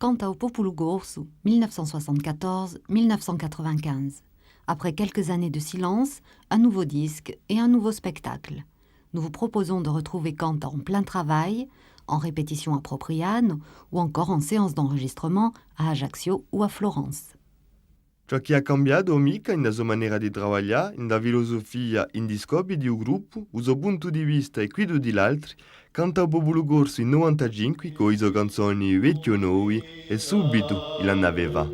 Canta au Popolo Corso, 1974-1995. Après quelques années de silence, un nouveau disque et un nouveau spectacle. Nous vous proposons de retrouver Canta en plein travail, en répétition à Propriano ou encore en séance d'enregistrement à Ajaccio ou à Florence. Ciò che ha cambiato mica nella sua maniera di lavorare, nella filosofia, in discopi di un gruppo, il suo punto di vista e quello di altri, canta il Popolo Corso in 95 con le sue canzoni vecchio nuovi e subito il aveva.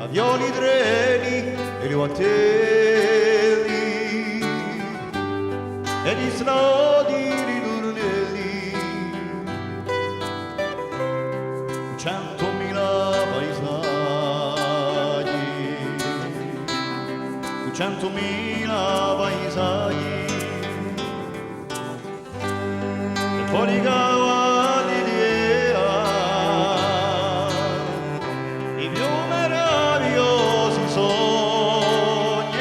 Avioli, treni, elicotteri e gli snodi ritornelli, 100.000 paesaggi, 100.000 paesaggi e poi i cavalli di era, i più meravigliosi sogni,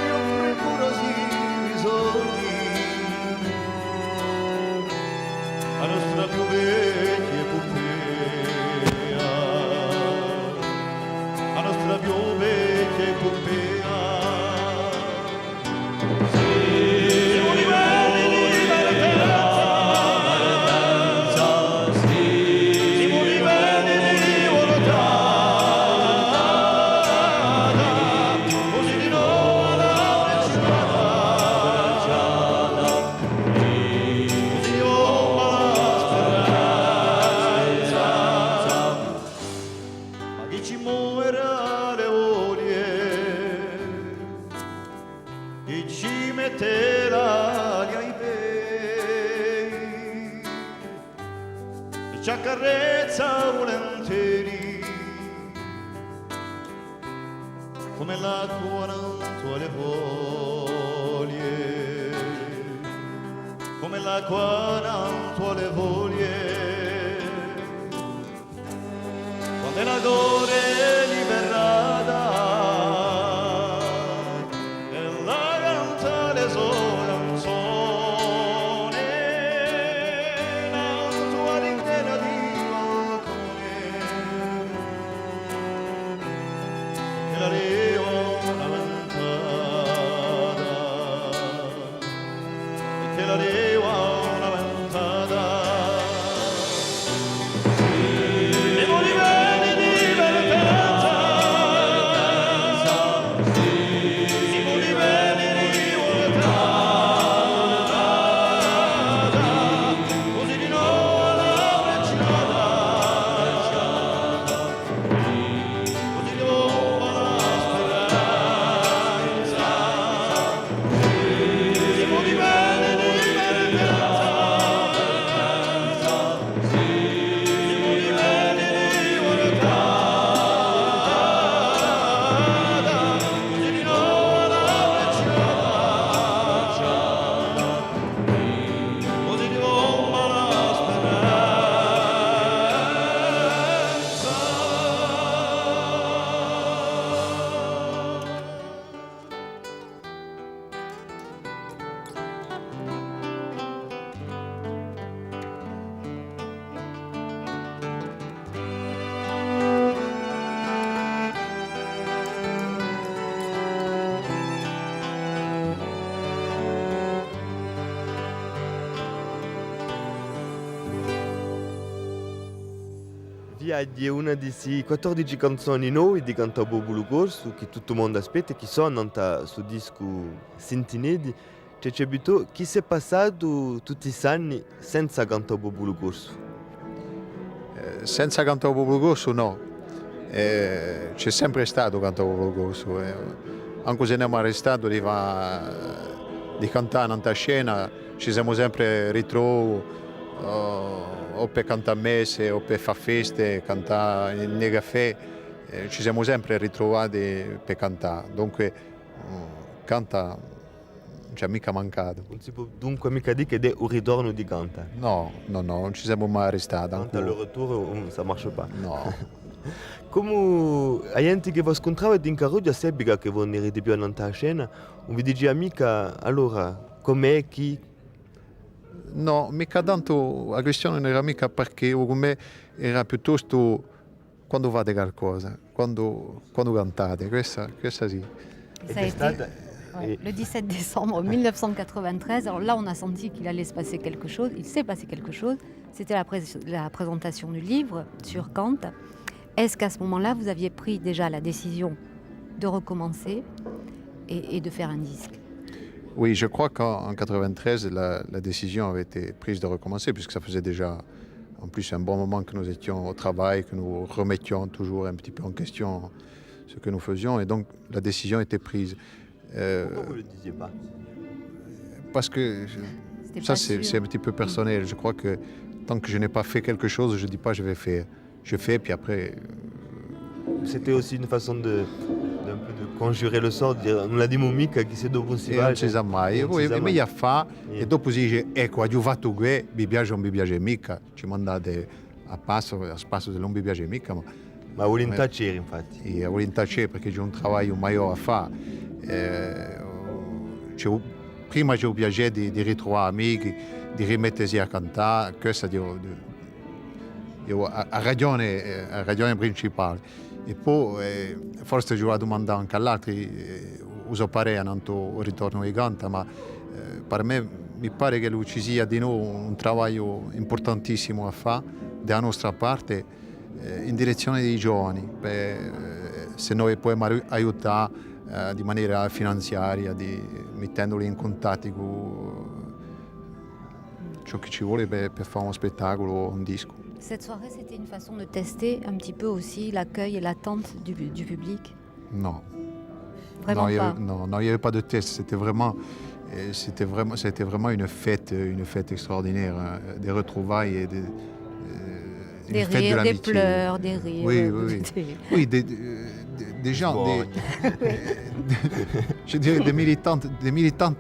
gli ombrosi bisogni, la nostra più vecchia epopea, la nostra più vecchia epopea. Ci muoverà le olie e ci metterà gli ai pei e ci accarezza volentieri come l'acqua dentro le foglie, come l'acqua dentro le foglie, quando la gore è liberata e la canta le sue canzoni, la tua ringhiera di balcone, che la riva una ventata, e che la riva una ventata. E voli bene di vertenza, e voli bene di voltata, così di nuovo alla brecciata, così di nuovo alla speranza. E voli bene di vertenza, e voli bene di voltata, così di nuovo alla brecciata, così di nuovo alla speranza. Via di una di queste 14 canzoni nuove di Cantaubobu Corso che tutto il mondo aspetta, che sono sul disco Sentinedi. C'è avuto chi si è passato tutti questi anni senza Cantaubobu Corso? Senza Cantaubobu Corso no, c'è sempre stato Cantaubobu Corso. Anche se non è arrestato di cantare in scena, ci siamo sempre ritrovati o per cantare messe o per fare feste, cantare nei caffè, ci siamo sempre ritrovati per cantare. Dunque canta non ci è mica mancato. Non si può dunque mica dire che è un ritorno di Canta. No, non ci siamo mai arrestati. Canta al retour, ça marche pas. No. Come la gente che vi scontrava in carrozza sapeva che voi non più andare a scena, non vi diceva mica allora com'è chi. No, mica tanto, la questione non era mica perché o come era piuttosto quando fate qualcosa, quando cantate, questa sì. Ça a été le 17 décembre 1993. Alors là, on a senti qu'il allait se passer quelque chose. Il s'est passé quelque chose. C'était la présentation du livre sur Kant. Est-ce qu'à ce moment-là, vous aviez pris déjà la décision de recommencer et de faire un disque? Oui, je crois qu'en 1993, la décision avait été prise de recommencer, puisque ça faisait déjà en plus un bon moment que nous étions au travail, que nous remettions toujours un petit peu en question ce que nous faisions, et donc la décision était prise. Pourquoi vous ne le disiez pas? Parce que ça, c'est un petit peu personnel. Je crois que tant que je n'ai pas fait quelque chose, je ne dis pas je vais faire. Je fais, puis après... C'était aussi une façon d'un peu de conjurer le sort, di dire non la dimo mica che se dopo si va. Non si sa mai, poi è meglio fa e dopo si dice ecco, ho fatto qui, mi piace o non mi piace mica, ci mandate a spasso se non mi piace mica, ma volontà c'era infatti. Sì, la volontà c'è perché c'è un lavoro maggiore a fare. Prima c'è il piacere di ritrovare amici, di rimettersi a cantare, questa è la ragione principale. E poi forse ci va a domandare anche agli altri, uso parere anche il ritorno di Canta, ma per me mi pare che ci sia di nuovo un lavoro importantissimo a fare dalla nostra parte in direzione dei giovani, se noi possiamo aiutare di maniera finanziaria, mettendoli in contatto con ciò che ci vuole per fare uno spettacolo o un disco. Cette soirée, c'était une façon de tester un petit peu aussi l'accueil et l'attente du public? Non. Vraiment pas? Non, il n'y avait pas de test. C'était vraiment une fête extraordinaire, des retrouvailles Des fête de rires, des l'amitié. pleurs, des rires. Oui, oui, oui. Oui, des gens, Bon, je dirais des militantes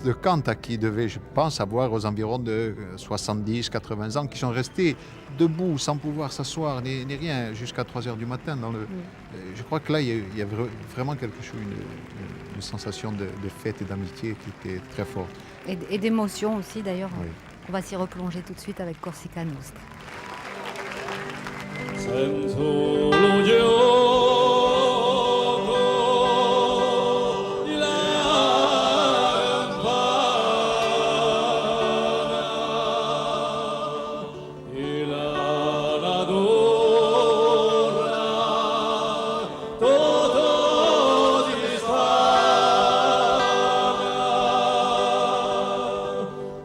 de Kant à qui devaient, je pense, avoir aux environs de 70-80 ans, qui sont restés debout sans pouvoir s'asseoir ni rien jusqu'à 3 heures du matin. Je crois que là, il y a vraiment quelque chose, une sensation de fête et d'amitié qui était très forte. Et d'émotion aussi, d'ailleurs. Oui. On va s'y replonger tout de suite avec Corsica Nostra. senza lo gioco di lampana e la donna tutto si spagna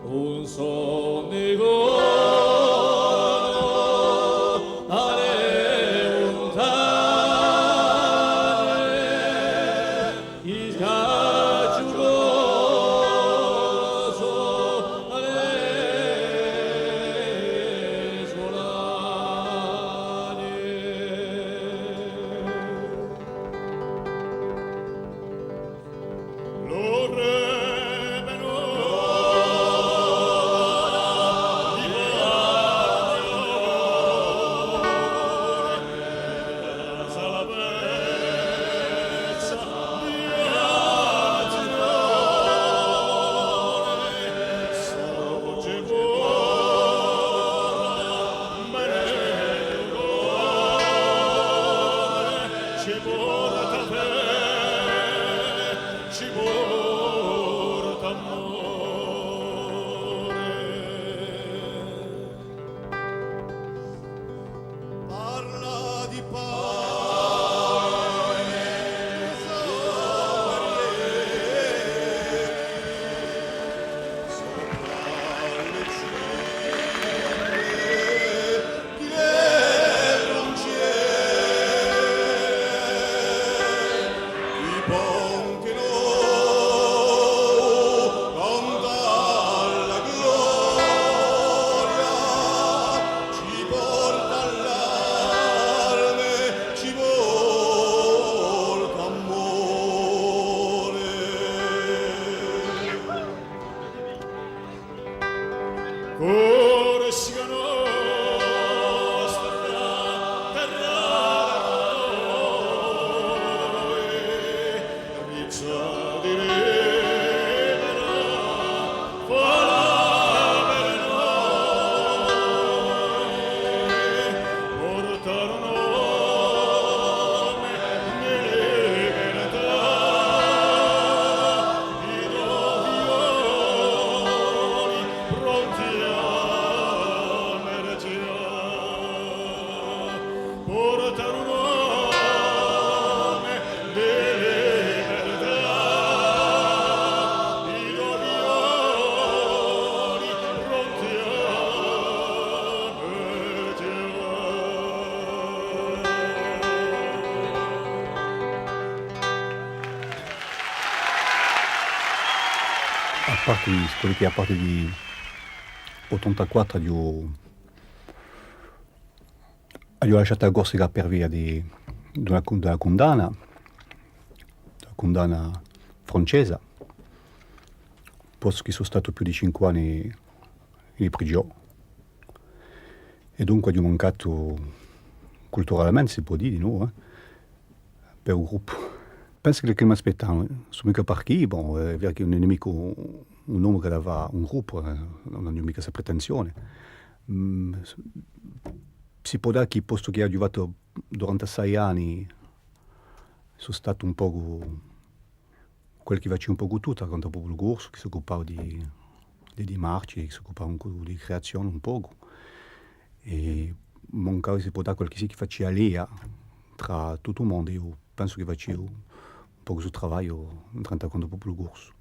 un sonno Corsica nostra, terra noi, riccia di libera, fola per noi, portarono nome di libertà, i dovioli pronti a portarono nome di libertà, i dovioli pronti a A parte a parte di 84 ho lasciato a Corsica per via della condanna francese, posto che sono stato più di 5 anni in prigione e dunque ho mancato culturalmente, si può dire, no? Per un gruppo. Penso che mi aspettano, sono mica partiti, è vero che un nemico, un uomo che aveva un gruppo, non ho mica questa pretensione. Si può dire che posto che ho giocato durante 6 anni sono stato un po' quel che faceva un po' tutto, racconta proprio il corso, che si occupava di marci, che si occupava un po' di creazione un po'. E mancava si può dire quel che faceva lì tra tutto il mondo. Io penso che facevo un po' questo lavoro durante proprio il corso.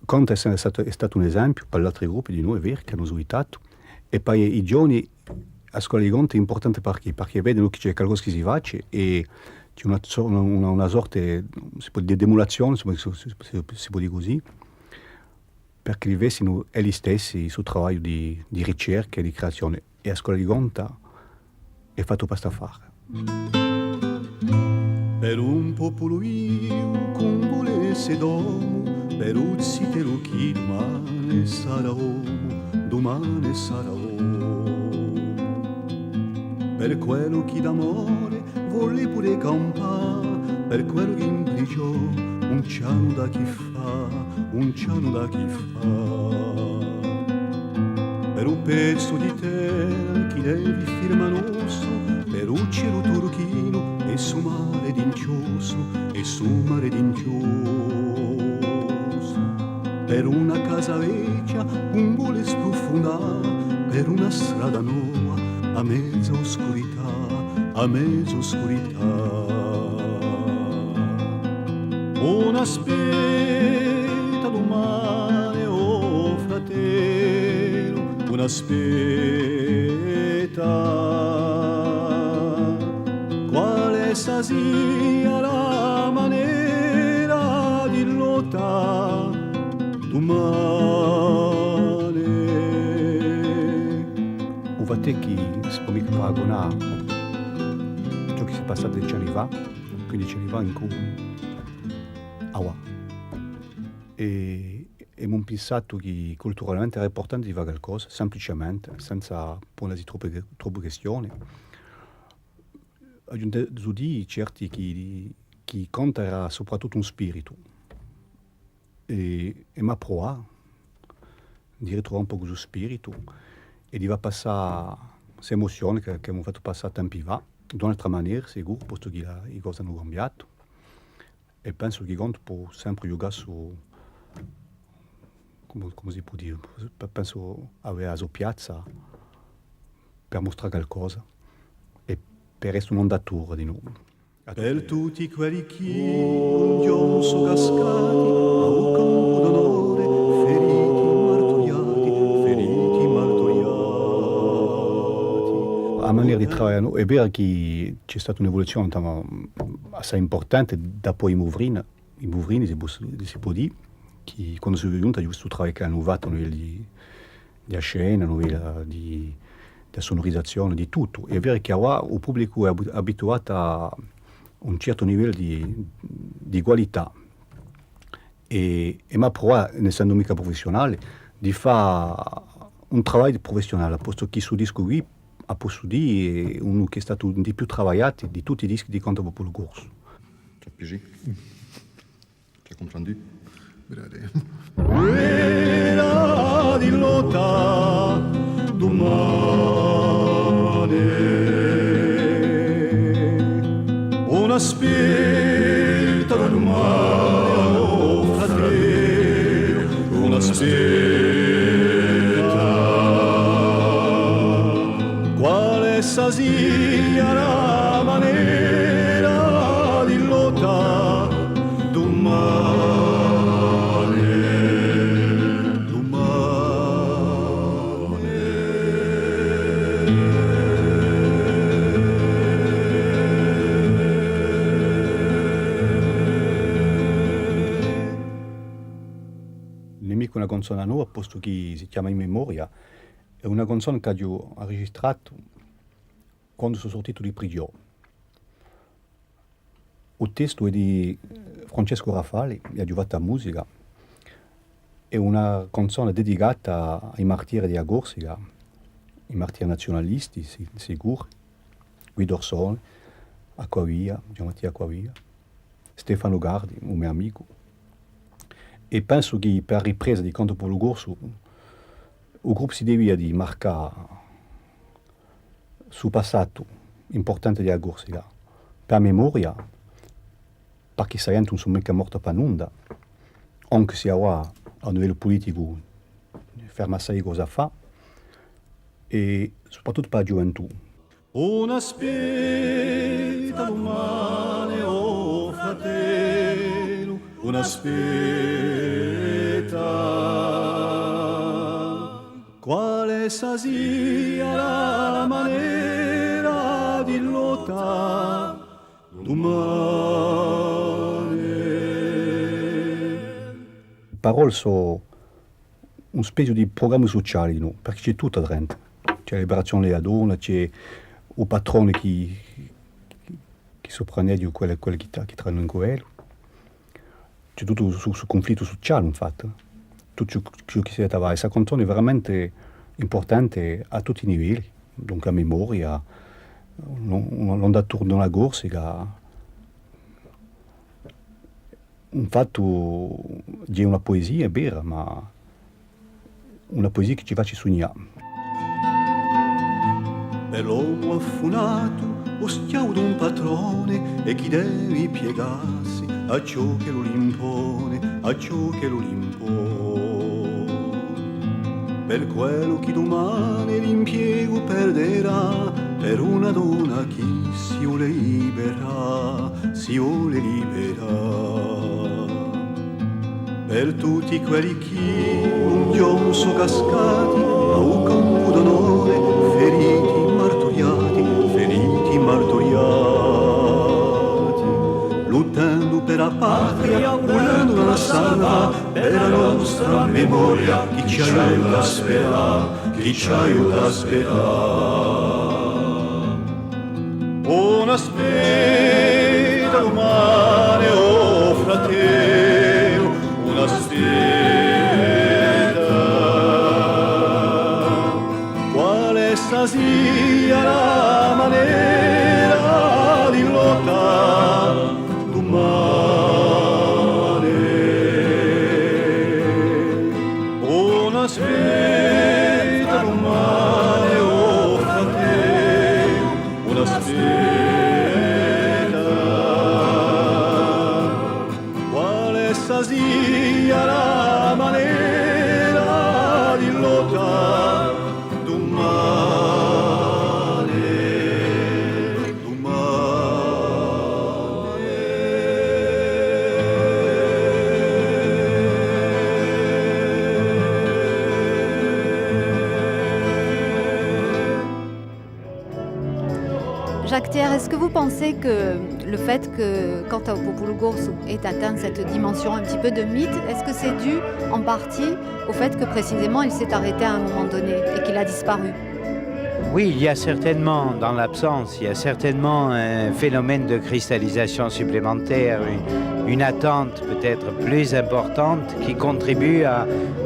Conte è stato un esempio per gli altri gruppi di noi, è vero, che hanno sviluppato. E poi i giovani a scuola di Conte è importante perché vedono che c'è qualcosa che si fa e c'è una sorta di emulazione, si può dire così, perché vivessero egli stessi il suo lavoro di ricerca e di creazione. E a scuola di Conte e fatto pastafare. Per un popolo io con volesse domo, per uzzite lo chi domani sarà uomo, domani sarà uomo. Per quello chi d'amore volle pure campare, per quello che in prigione un ciano da chi fa, un ciano da chi fa. Per un pezzo di terra chi devi firmanoso, per un cielo turchino e su mare d'incioso, e su mare d'incioso. Per una casa vecchia un vuole sprofondare, per una strada nuova a mezza oscurità, a mezza oscurità. Una aspetta domani, oh fratello, una aspetta. Quale sia la maniera di lottare domani? Uvate chi si può mica paragonare ciò che si è passato 10 anni fa, 15 anni fa in cui e abbiamo pensato che culturalmente era importante di fare qualcosa, semplicemente, senza porsi troppe questioni. Aggiunto di certi che conta era soprattutto un spirito. E mi ha provato di ritrovare un po' questo spirito e di far passare queste emozioni che abbiamo fatto passare tempi fa, di un'altra maniera, sicuro, posto che le cose hanno cambiato. E penso che conto può sempre giocare su, come si può dire, penso avere la sua piazza per mostrare qualcosa e per essere un'ondatura di nuovo. Per tutti quelli che un giorno sono cascati a un campo d'onore, feriti martoriati. A maniera di lavorare, è vero che c'è stata un'evoluzione assai importante dopo i Muvrini si può dire, che quando sono venuti questo lavoro che hanno fatto a livello di scena, a livello di sonorizzazione, di tutto. È vero che ora il pubblico è abituato a un certo livello di qualità e ma provato, essendo mica professionale, di fare un lavoro professionale, posto che su disco qui, a posso dire, è uno che è stato un dei più travagliati di tutti i dischi di Canto Popolo Corso. Tu as pigé? Tu as comprendu? Era di lotta domani, una aspetta domani, oh fratello, una aspetta. Quale sia la maniera di lotta domani? Una canzone nuova, posto che si chiama In Memoria, è una canzone che ho registrato quando sono sortito di prigione. Il testo è di Francesco Rafali, mi ha giocato la musica, è una canzone dedicata ai martiri di Agorsica, i martiri nazionalisti, sicuro, Guido Orsone, Acquavia, Gianmattia Acquavia, Stefano Gardi, un mio amico. E penso che per la ripresa di Canto Popolo Corso il gruppo si deve di marcare sul passato importante di Agorsica per memoria, perché la gente non sono mica morta per nulla, anche se ora a livello politico ferma assai cosa fa, e soprattutto per la gioventù. Una aspetta domani, oh fratello, una aspetta. Quale sia la maniera di lottare domani? Le parole sono un specie di programma sociale, no? Perché c'è tutto dentro. C'è la liberazione della donna, c'è o patrone che si prende di quelle che tranno in quello. C'è tutto su conflitto sociale, infatti. Tutto ciò che si è questa canzone è veramente importante a tutti i livelli, dunque a memoria, l'ondatura della corsa, un fatto di una poesia vera, ma una poesia che ci faccia sognare. Per l'uomo affunato, ostiau d'un patrone, e chi deve piegarsi a ciò che lo impone, a ciò che lo impone. Per quello che domani l'impiego perderà, per una donna che si vuole liberare, si vuole liberare. Per tutti quelli che un giorno sono cascati a un campo d'onore, feriti, martoriati, lottando per la patria, volendo la salva, per la nostra memoria, chi ci aiuta a sperare, chi ci aiuta a sperare. Una speta domani, oh fratello, una speta, quale sia la maniera di lottare domani. Una speta domani, oh fratello, una speta, quale sia la maniera di lottare domani, domani. Jacques Thiers, est-ce que vous pensez que le fait que Canta au Popolo Corso ait atteint cette dimension un petit peu de mythe, est-ce que c'est dû en partie au fait que précisément il s'est arrêté à un moment donné et qu'il a disparu? Oui, il y a certainement, dans l'absence, il y a certainement un phénomène de cristallisation supplémentaire, une attente peut-être plus importante qui contribue à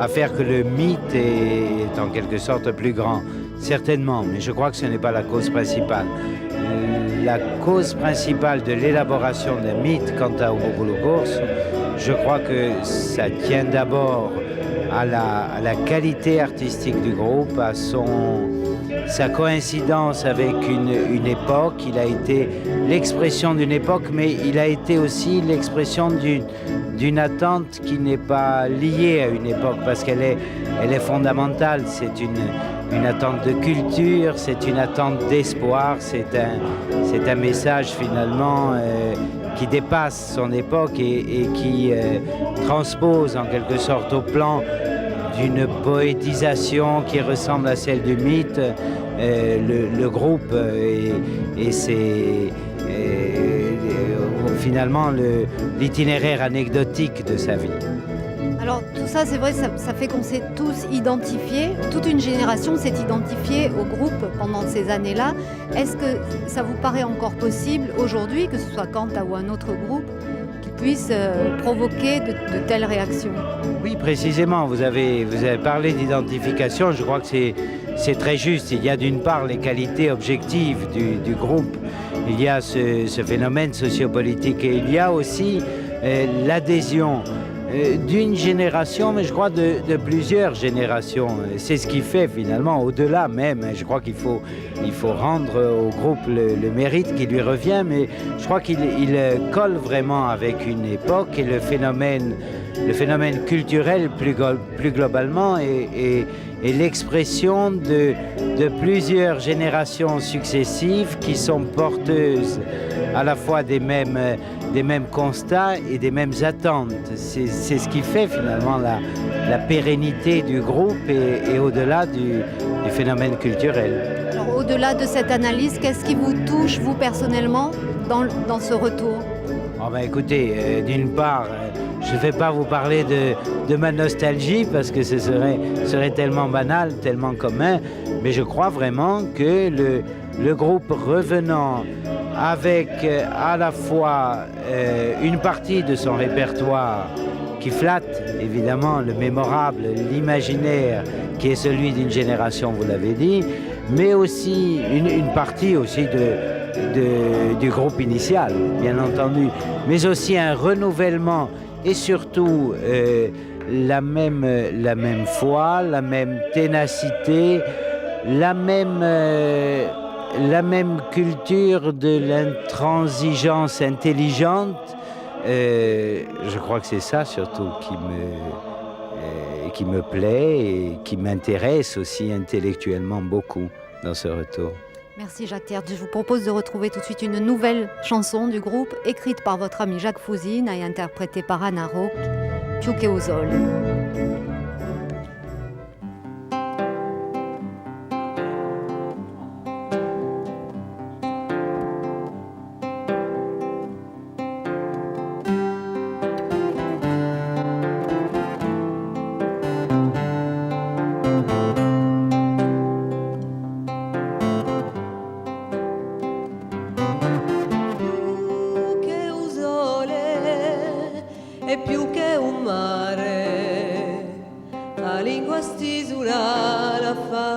faire que le mythe est en quelque sorte plus grand. Certainement, mais je crois que ce n'est pas la cause principale. La cause principale de l'élaboration d'un mythe quant au Popolo Corso, je crois que ça tient d'abord à la qualité artistique du groupe, à sa coïncidence avec une époque. Il a été l'expression d'une époque, mais il a été aussi l'expression d'une attente qui n'est pas liée à une époque, parce qu'elle est fondamentale. C'est une attente de culture, c'est une attente d'espoir, c'est un message finalement qui dépasse son époque et qui transpose en quelque sorte au plan d'une poétisation qui ressemble à celle du mythe, le groupe et c'est finalement l'itinéraire anecdotique de sa vie. Alors tout ça, c'est vrai, ça fait qu'on s'est tous identifiés, toute une génération s'est identifiée au groupe pendant ces années-là. Est-ce que ça vous paraît encore possible aujourd'hui, que ce soit Canta ou un autre groupe, qui puisse provoquer de telles réactions? Oui, précisément, vous avez parlé d'identification, je crois que c'est très juste. Il y a d'une part les qualités objectives du groupe, il y a ce phénomène sociopolitique et il y a aussi l'adhésion d'une génération, mais je crois de plusieurs générations. C'est ce qui fait finalement, au-delà même, je crois qu'il faut rendre au groupe le mérite qui lui revient, mais je crois qu'il colle vraiment avec une époque et le phénomène culturel plus globalement et l'expression de plusieurs générations successives qui sont porteuses à la fois des mêmes constats et des mêmes attentes. C'est ce qui fait finalement la pérennité du groupe et au-delà du phénomène culturel. Alors, au-delà de cette analyse, qu'est-ce qui vous touche, vous personnellement, dans ce retour? Oh ben écoutez, d'une part, je ne vais pas vous parler de ma nostalgie parce que ce serait tellement banal, tellement commun, mais je crois vraiment que le groupe revenant avec à la fois une partie de son répertoire qui flatte évidemment le mémorable, l'imaginaire qui est celui d'une génération, vous l'avez dit, mais aussi une partie aussi du groupe initial, bien entendu, mais aussi un renouvellement et surtout la même foi, la même ténacité, la même culture de l'intransigeance intelligente. Je crois que c'est ça surtout qui me plaît et qui m'intéresse aussi intellectuellement beaucoup dans ce retour. Merci Jacques Thiers. Je vous propose de retrouver tout de suite une nouvelle chanson du groupe, écrite par votre ami Jacques Fouzine et interprétée par Anna Roch, Più che un sole. È più che un mare, la lingua stisura la fata.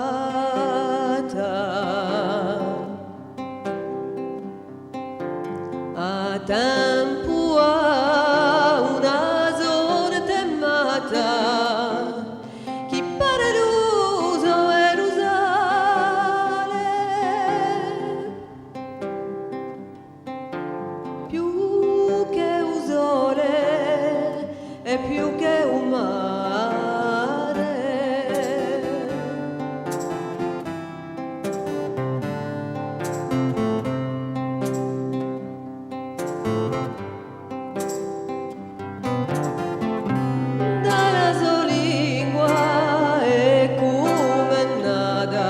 A tempo a una zona temata, chi pare ruso e rusale, più che un sole è più che un mare. Dalla sua lingua è come nada,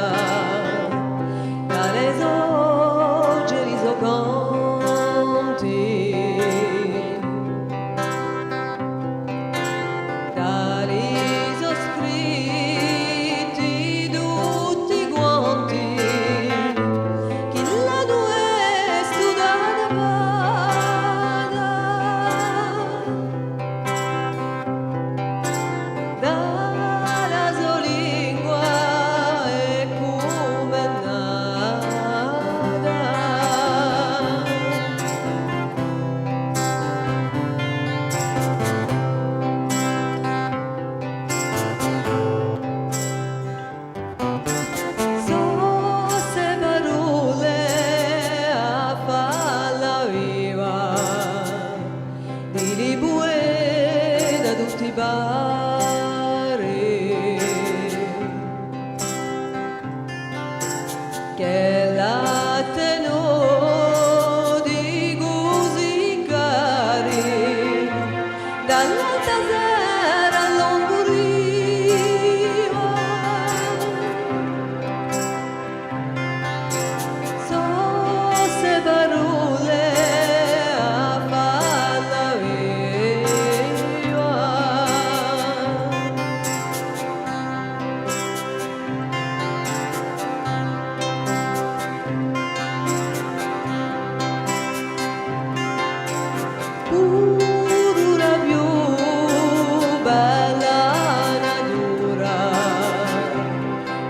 dalle sogge risoconti. Che la tenò di gusi cari dall'alta sera all'onguriva, so se parole a farla viva. Pura più bella natura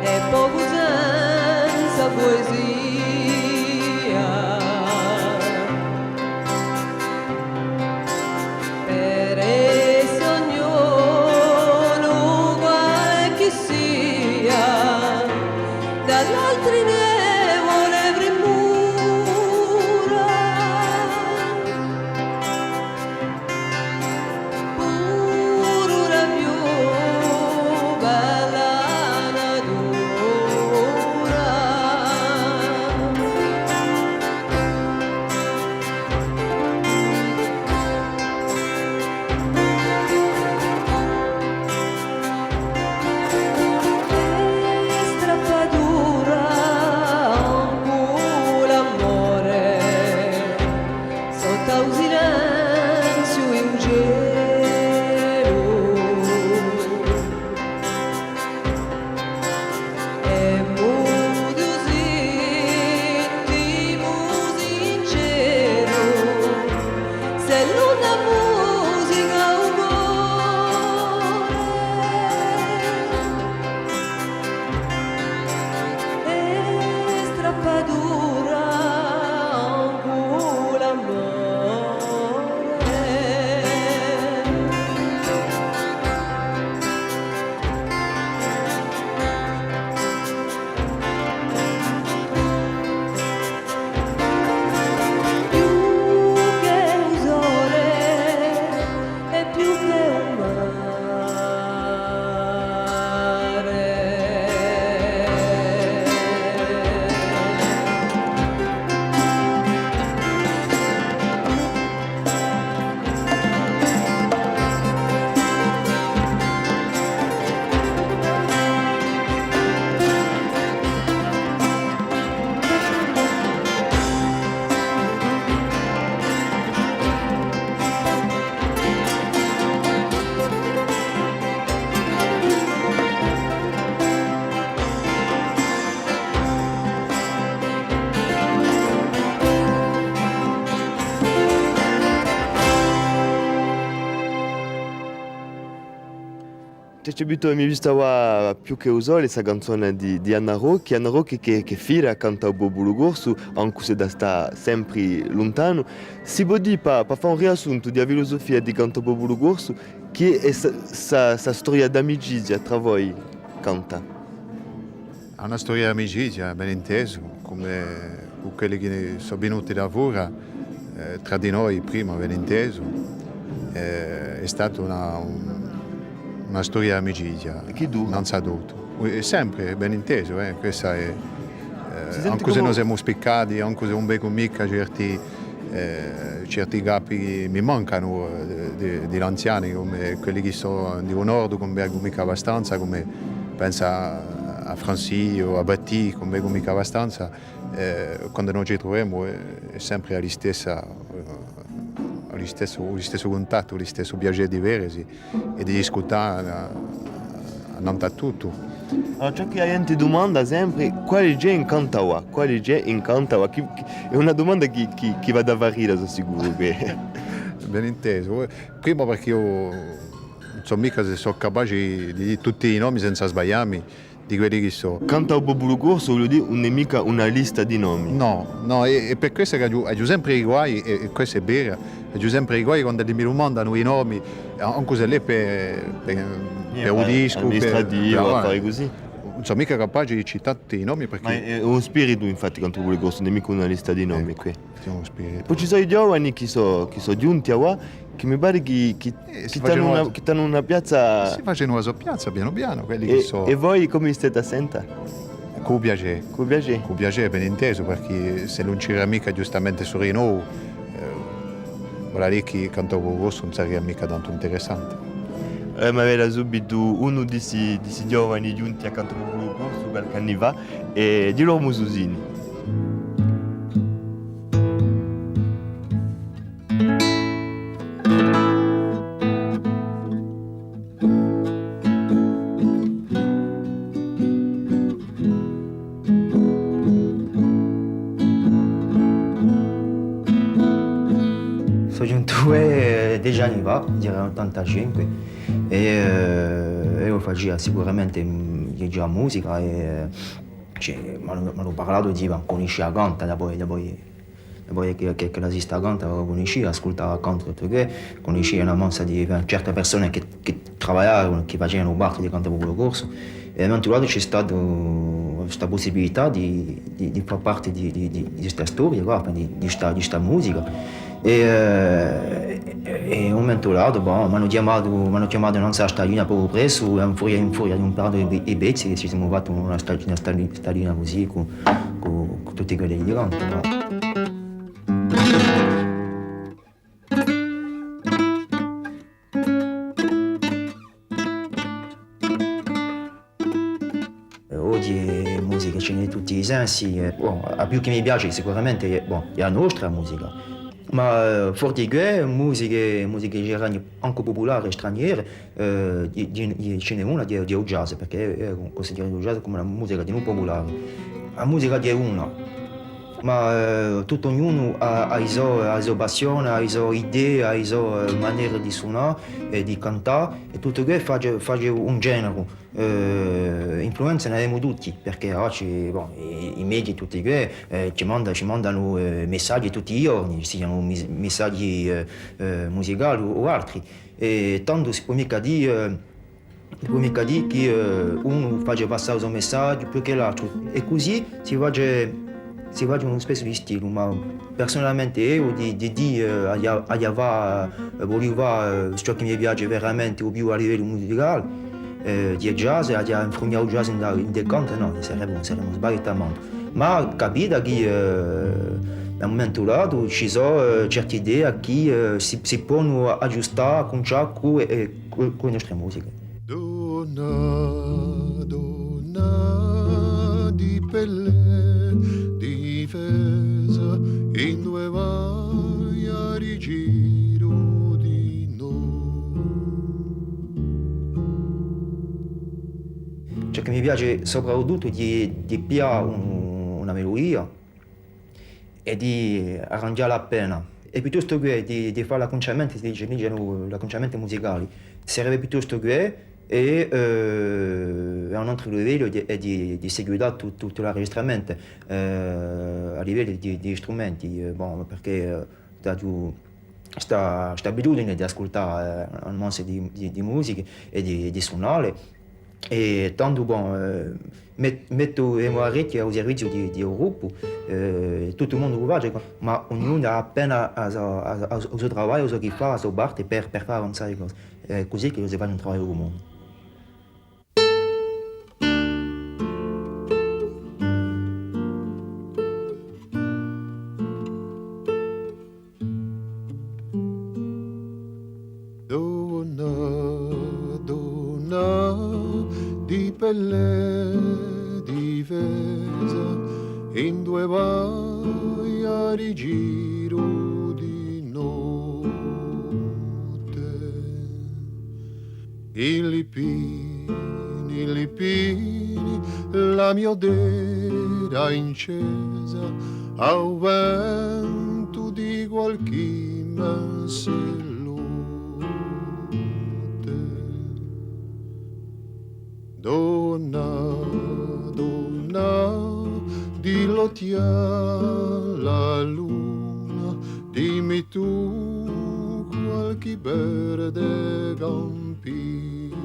e poco senza poesia, per esso ognuno uguale chi sia, dall'altri ne vuole premura. Pura più bella natura. Che strappatura un culo amore sotto un silenzio in gelo, e mudo si C'è abituato mi vista più che usare questa canzone di Anna Rocchi che fira canta un Bobo Gorso, anche se da sta sempre lontano. Si può dire per fare un riassunto della filosofia di canta Bobo Gorso, che è sa storia d'amicizia tra voi canta. È una storia di amicizia, ben inteso, come con quelli che sono venuti da fuori, tra di noi prima, ben inteso. È stata una storia di amicizia, Che dura? non sa tutto. È sempre ben inteso, questa è, sente anche se come- non siamo spiccati, anche se non vedo mica certi capi mi mancano di anziani, come quelli che sono di nord, non vedo mica abbastanza, come pensa a Franci o a Batti, non vedo mica abbastanza. Quando noi ci troviamo è sempre allo stesso contatto, allo stesso piacere di vedersi e di discutere non da tutto. Allora, ciò che la gente domanda sempre quale c'è in Cantawa? Quale c'è in Cantawa? È una domanda che va da varire, sono sicuro che... Ben inteso. Prima perché io non so mica se sono capace di dire tutti i nomi senza sbagliarmi di quelli che so. Canta Bobo Gorso vuol dire non è mica una lista di nomi. No, e per questo che ho sempre i guai, e questo è vero, ho sempre i guai quando mi domandano i nomi, anche se lì per un disco, amministrativo, fare così. non sono mica capace di citare tutti i nomi perché... Ma è un spirito infatti Canta Bobo Gorso, non è mica una lista di nomi qui. Siamo spirito. Poi ci sono i giovani che sono giunti a qua, che mi pare che si stanno facevano- una piazza... Si facevano una piazza piano piano, quelli che so... E voi come state a senta? Con piacere. Con piacere? Con piacere, ben inteso, perché se non c'era mica giustamente su Renault, vuol dire che Canta Bobo Gorso non sarebbe mica tanto interessante. Ma era subito uno di questi giovani giunti a Canta Bobo Gorso qualche anno fa e di loro Mususini. Sono giunto déjà anni fa, direi 85, e io facevo sicuramente già musica e mi hanno parlato di conosci la canta, poi che la sista canta, conosci, ascoltava canto, tutto che, conosci una massa di certe persone che lavoravano, che facevano parte di Canta Bobo Gorso, e a un momento c'è stata questa possibilità di far parte di questa storia, di questa musica. E un momento lato mi hanno chiamato non so stagione proprio presso, in furia di un paio di pezzi che ci siamo fatti una stagione così con tutti quelli di canto. Oggi musica ce n'è di tutti i sensi, a più che mi piace sicuramente è la nostra musica. Ma forti che musiche girano anche popolari straniere, ce n'è una di jazz, perché considero il jazz come una musica di non popolare. La musica di una, ma tutto ognuno ha le sue passioni, ha le sue idee, ha le sue maniere di suonare e di cantare, e tutto che fa un genere. Influenza ne abbiamo tutti, perché oggi i media tutti che ci mandano messaggi tutti i giorni, siano messaggi musicali o altri, e tanto si può mica dire che uno fa passare un messaggio più che l'altro, e così si fa una specie di stile, ma personalmente io di volevo ciò che mi piace veramente o più a livello musicale, di jazz, a influire il jazz in dei canti, no, saremmo sbagliati molto. Ma capita che a un momento dato ci sono certe idee che si possono aggiustare con le nostre musiche. Donna di pelle difesa in due vai a rigiro di noi. Ciò che mi piace soprattutto di piare una melodia e di arrangiarla appena. E piuttosto che di fare l'acconciamento, si dice l'acconciamento musicale, sarebbe piuttosto che e a un altro livello è di seguire tutto l'arrestramento a livello di strumenti, bon, perché sta abitudine di ascoltare un mazzo di musica e di suonare e tanto bon, metto le mie orecchie al servizio di gruppo, tutto il mondo lo fa, ma ognuno ha appena il suo lavoro, il suo che fa, la sua parte per fare avanzare le cose. È così che si fa un lavoro comune. Di pelle divesa in due vai a rigiro di notte i lipini la mia odera incesa al vento di qualche mensillotte. Donna, dillo ti la luna, dimmi tu qualche verde campile.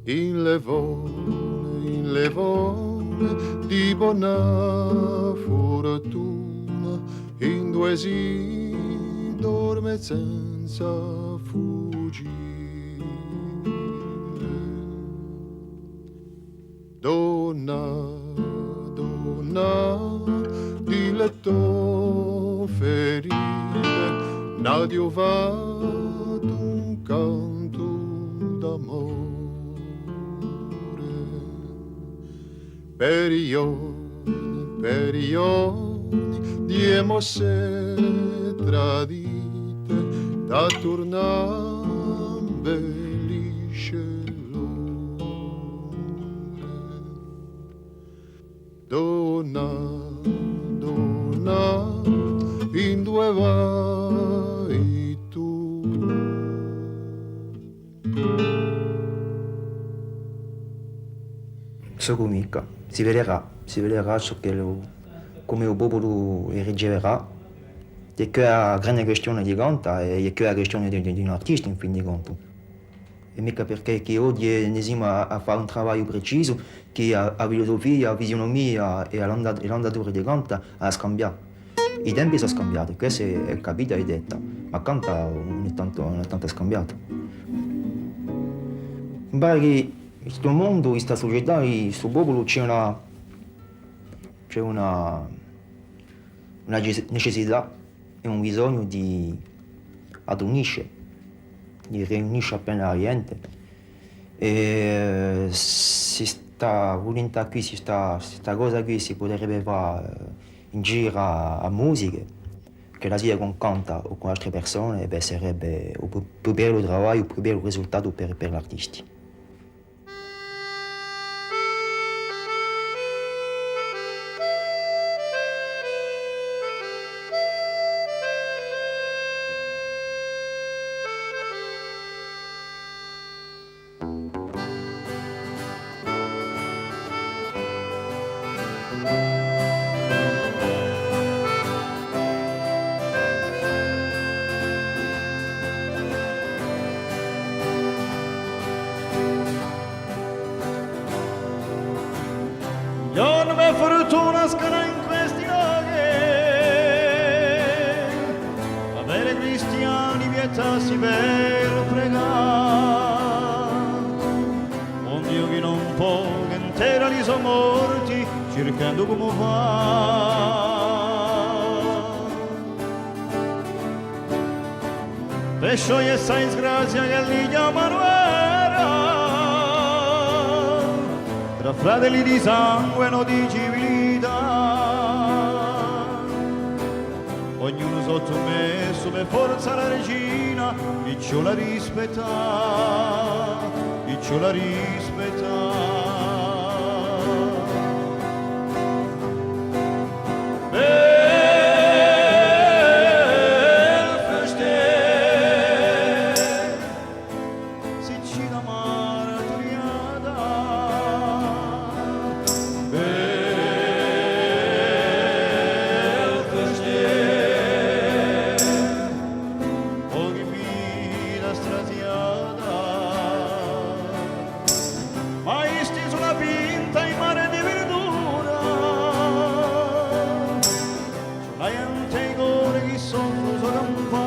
In le vole di buona fortuna, in due si dorme senza fuggire. Donna, di letto ferite, n'ha fatto un canto d'amore. Per ioni di emosse tradite, da tornare bellisce. Donna, in due vai tu. Sogomica, si vedrà ciò che come il popolo riceverà. È che la grande questione di conta è che la questione di un artista in fin di conto. E mica perché che oggi ne siamo a fare un lavoro preciso che la filosofia, la fisionomia e l'andatura di canta ha scambiato. I tempi sono scambiati, questo è capito e detto, ma canta non è tanto scambiato. Mi pare che in questo mondo, in questa società, in questo popolo c'è una necessità e un bisogno di adunire, di riunire appena la gente. E questa volontà qui, questa cosa qui si potrebbe fare in giro a musica, che la sia con canta o con altre persone, e beh, sarebbe il più bello lavoro, il più bello risultato per l'artista. Io non mi fortuna scala in questi luoghi, avere cristiani vietassi per pregare. Un Dio che non può, che intera li sono morti, cercando come fa. Per sciogliere sta disgrazia che gli chiamano tra fratelli di sangue e di civiltà, ognuno sottomesso per forza alla regina, piccio la rispetta, piccio la rispetta. Bel feste, chi soffro campà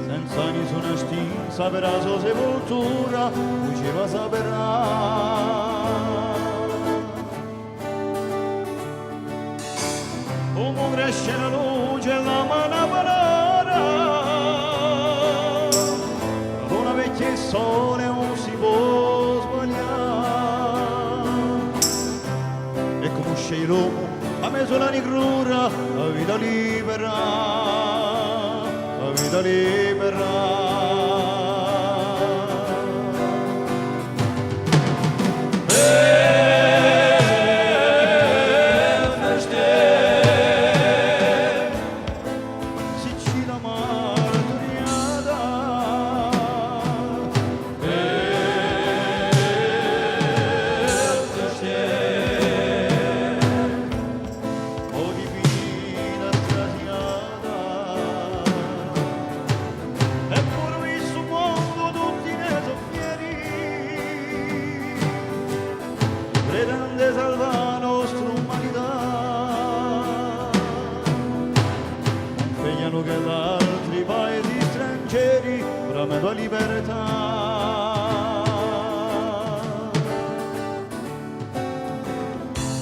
senza nessuna stinza per la sua sepoltura faceva saperà come cresce la luce e la mano parata una vecchia sole non si può sbagliare e conosce l'uomo a me sola di crura la vita libera la vita libera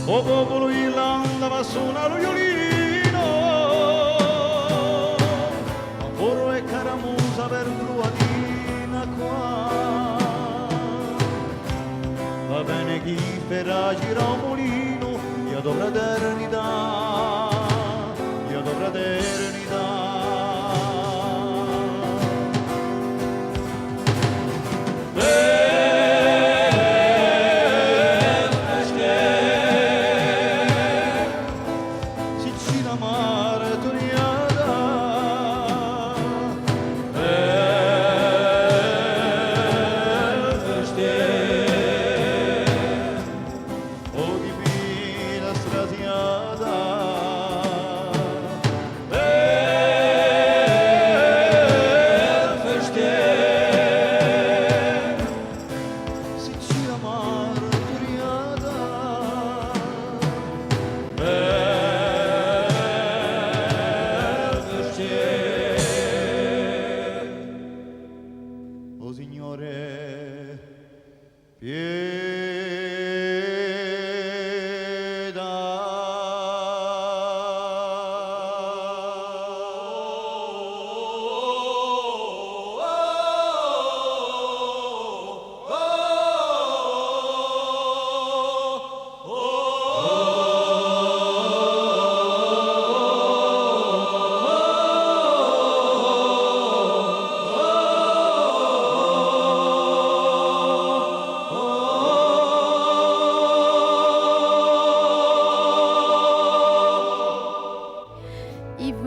o popolo Irlanda va suona lo violino ma poro e caramusa per Druadina qua va bene chi farà gira un mulino io dovrà eternità io dovrà eternità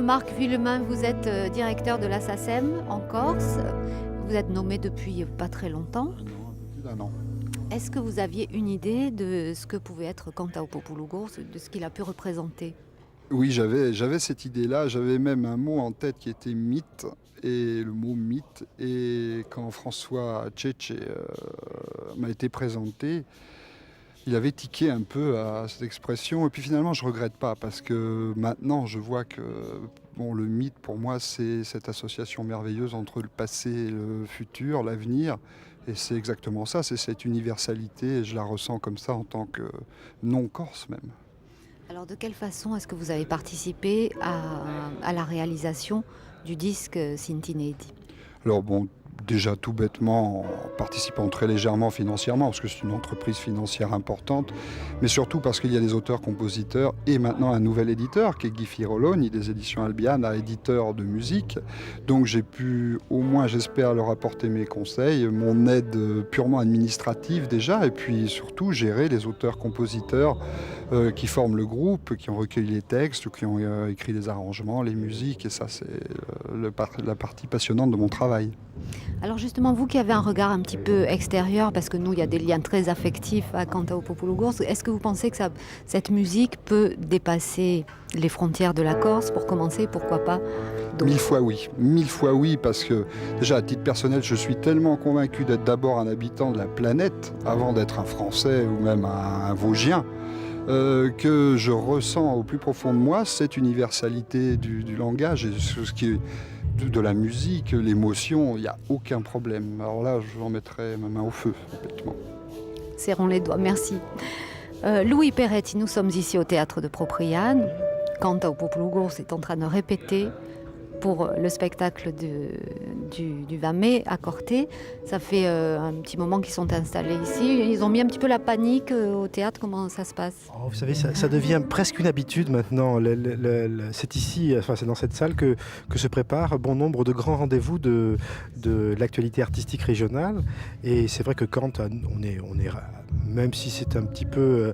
Marc Villemain, vous êtes directeur de la SACEM en Corse. Vous êtes nommé depuis pas très longtemps. Plus d'un an. Est-ce que vous aviez une idée de ce que pouvait être Cantaupopulo-Gurs, de ce qu'il a pu représenter? Oui, j'avais cette idée-là. J'avais même un mot en tête qui était mythe, et le mot mythe. Et quand François Tchétché m'a été présenté, il avait tiqué un peu à cette expression. Et puis finalement, je ne regrette pas, parce que maintenant, je vois que le mythe, pour moi, c'est cette association merveilleuse entre le passé et le futur, l'avenir. Et c'est exactement ça, c'est cette universalité. Et je la ressens comme ça en tant que non-corse même. Alors, de quelle façon est-ce que vous avez participé à la réalisation du disque Sintinedi? Alors déjà tout bêtement en participant très légèrement financièrement, parce que c'est une entreprise financière importante, mais surtout parce qu'il y a des auteurs-compositeurs et maintenant un nouvel éditeur qui est Guy Firoloni des éditions Albiana, éditeur de musique. Donc j'ai pu au moins, j'espère, leur apporter mes conseils, mon aide purement administrative déjà, et puis surtout gérer les auteurs-compositeurs qui forment le groupe, qui ont recueilli les textes, qui ont écrit les arrangements, les musiques, et ça c'est la partie passionnante de mon travail. Alors justement, vous qui avez un regard un petit peu extérieur, parce que nous, il y a des liens très affectifs à Cantaupopulo-Gurs, est-ce que vous pensez que cette musique peut dépasser les frontières de la Corse, pour commencer, pourquoi pas d'autres? 1000 fois oui, parce que déjà à titre personnel, je suis tellement convaincu d'être d'abord un habitant de la planète, avant d'être un Français ou même un Vosgien. que je ressens au plus profond de moi, cette universalité du langage et ce qui est de la musique, l'émotion, il n'y a aucun problème. Alors là, je en mettrais ma main au feu, complètement. Serrons les doigts, merci. Louis Peretti, nous sommes ici au théâtre de Propriane. Canta au Popolo Gurs est en train de répéter pour le spectacle du 20 mai à Corté. Ça fait un petit moment qu'ils sont installés ici. Ils ont mis un petit peu la panique au théâtre. Comment ça se passe? Vous savez, ça devient presque une habitude maintenant. C'est ici, enfin c'est dans cette salle que se préparent bon nombre de grands rendez-vous de l'actualité artistique régionale. Et c'est vrai que quand on est même si c'est un petit peu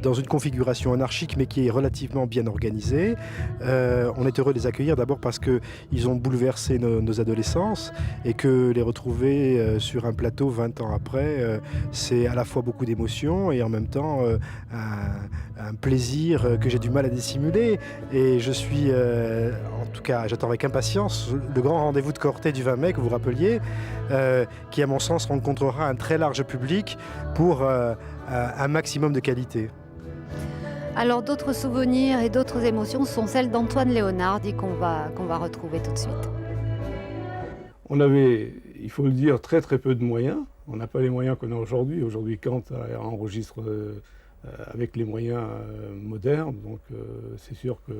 dans une configuration anarchique, mais qui est relativement bien organisée, on est heureux de les accueillir d'abord parce qu'ils ont bouleversé nos adolescences et que les retrouver sur un plateau 20 ans après, c'est à la fois beaucoup d'émotions et en même temps un plaisir que j'ai du mal à dissimuler. Et je suis, en tout cas, j'attends avec impatience le grand rendez-vous de Corté du 20 mai que vous rappeliez, qui à mon sens rencontrera un très large public pour un maximum de qualité. Alors d'autres souvenirs et d'autres émotions sont celles d'Antoine Léonardi qu'on va retrouver tout de suite. On avait, il faut le dire, très peu de moyens. On n'a pas les moyens qu'on a aujourd'hui. Aujourd'hui, Kant enregistre avec les moyens modernes, donc c'est sûr qu'il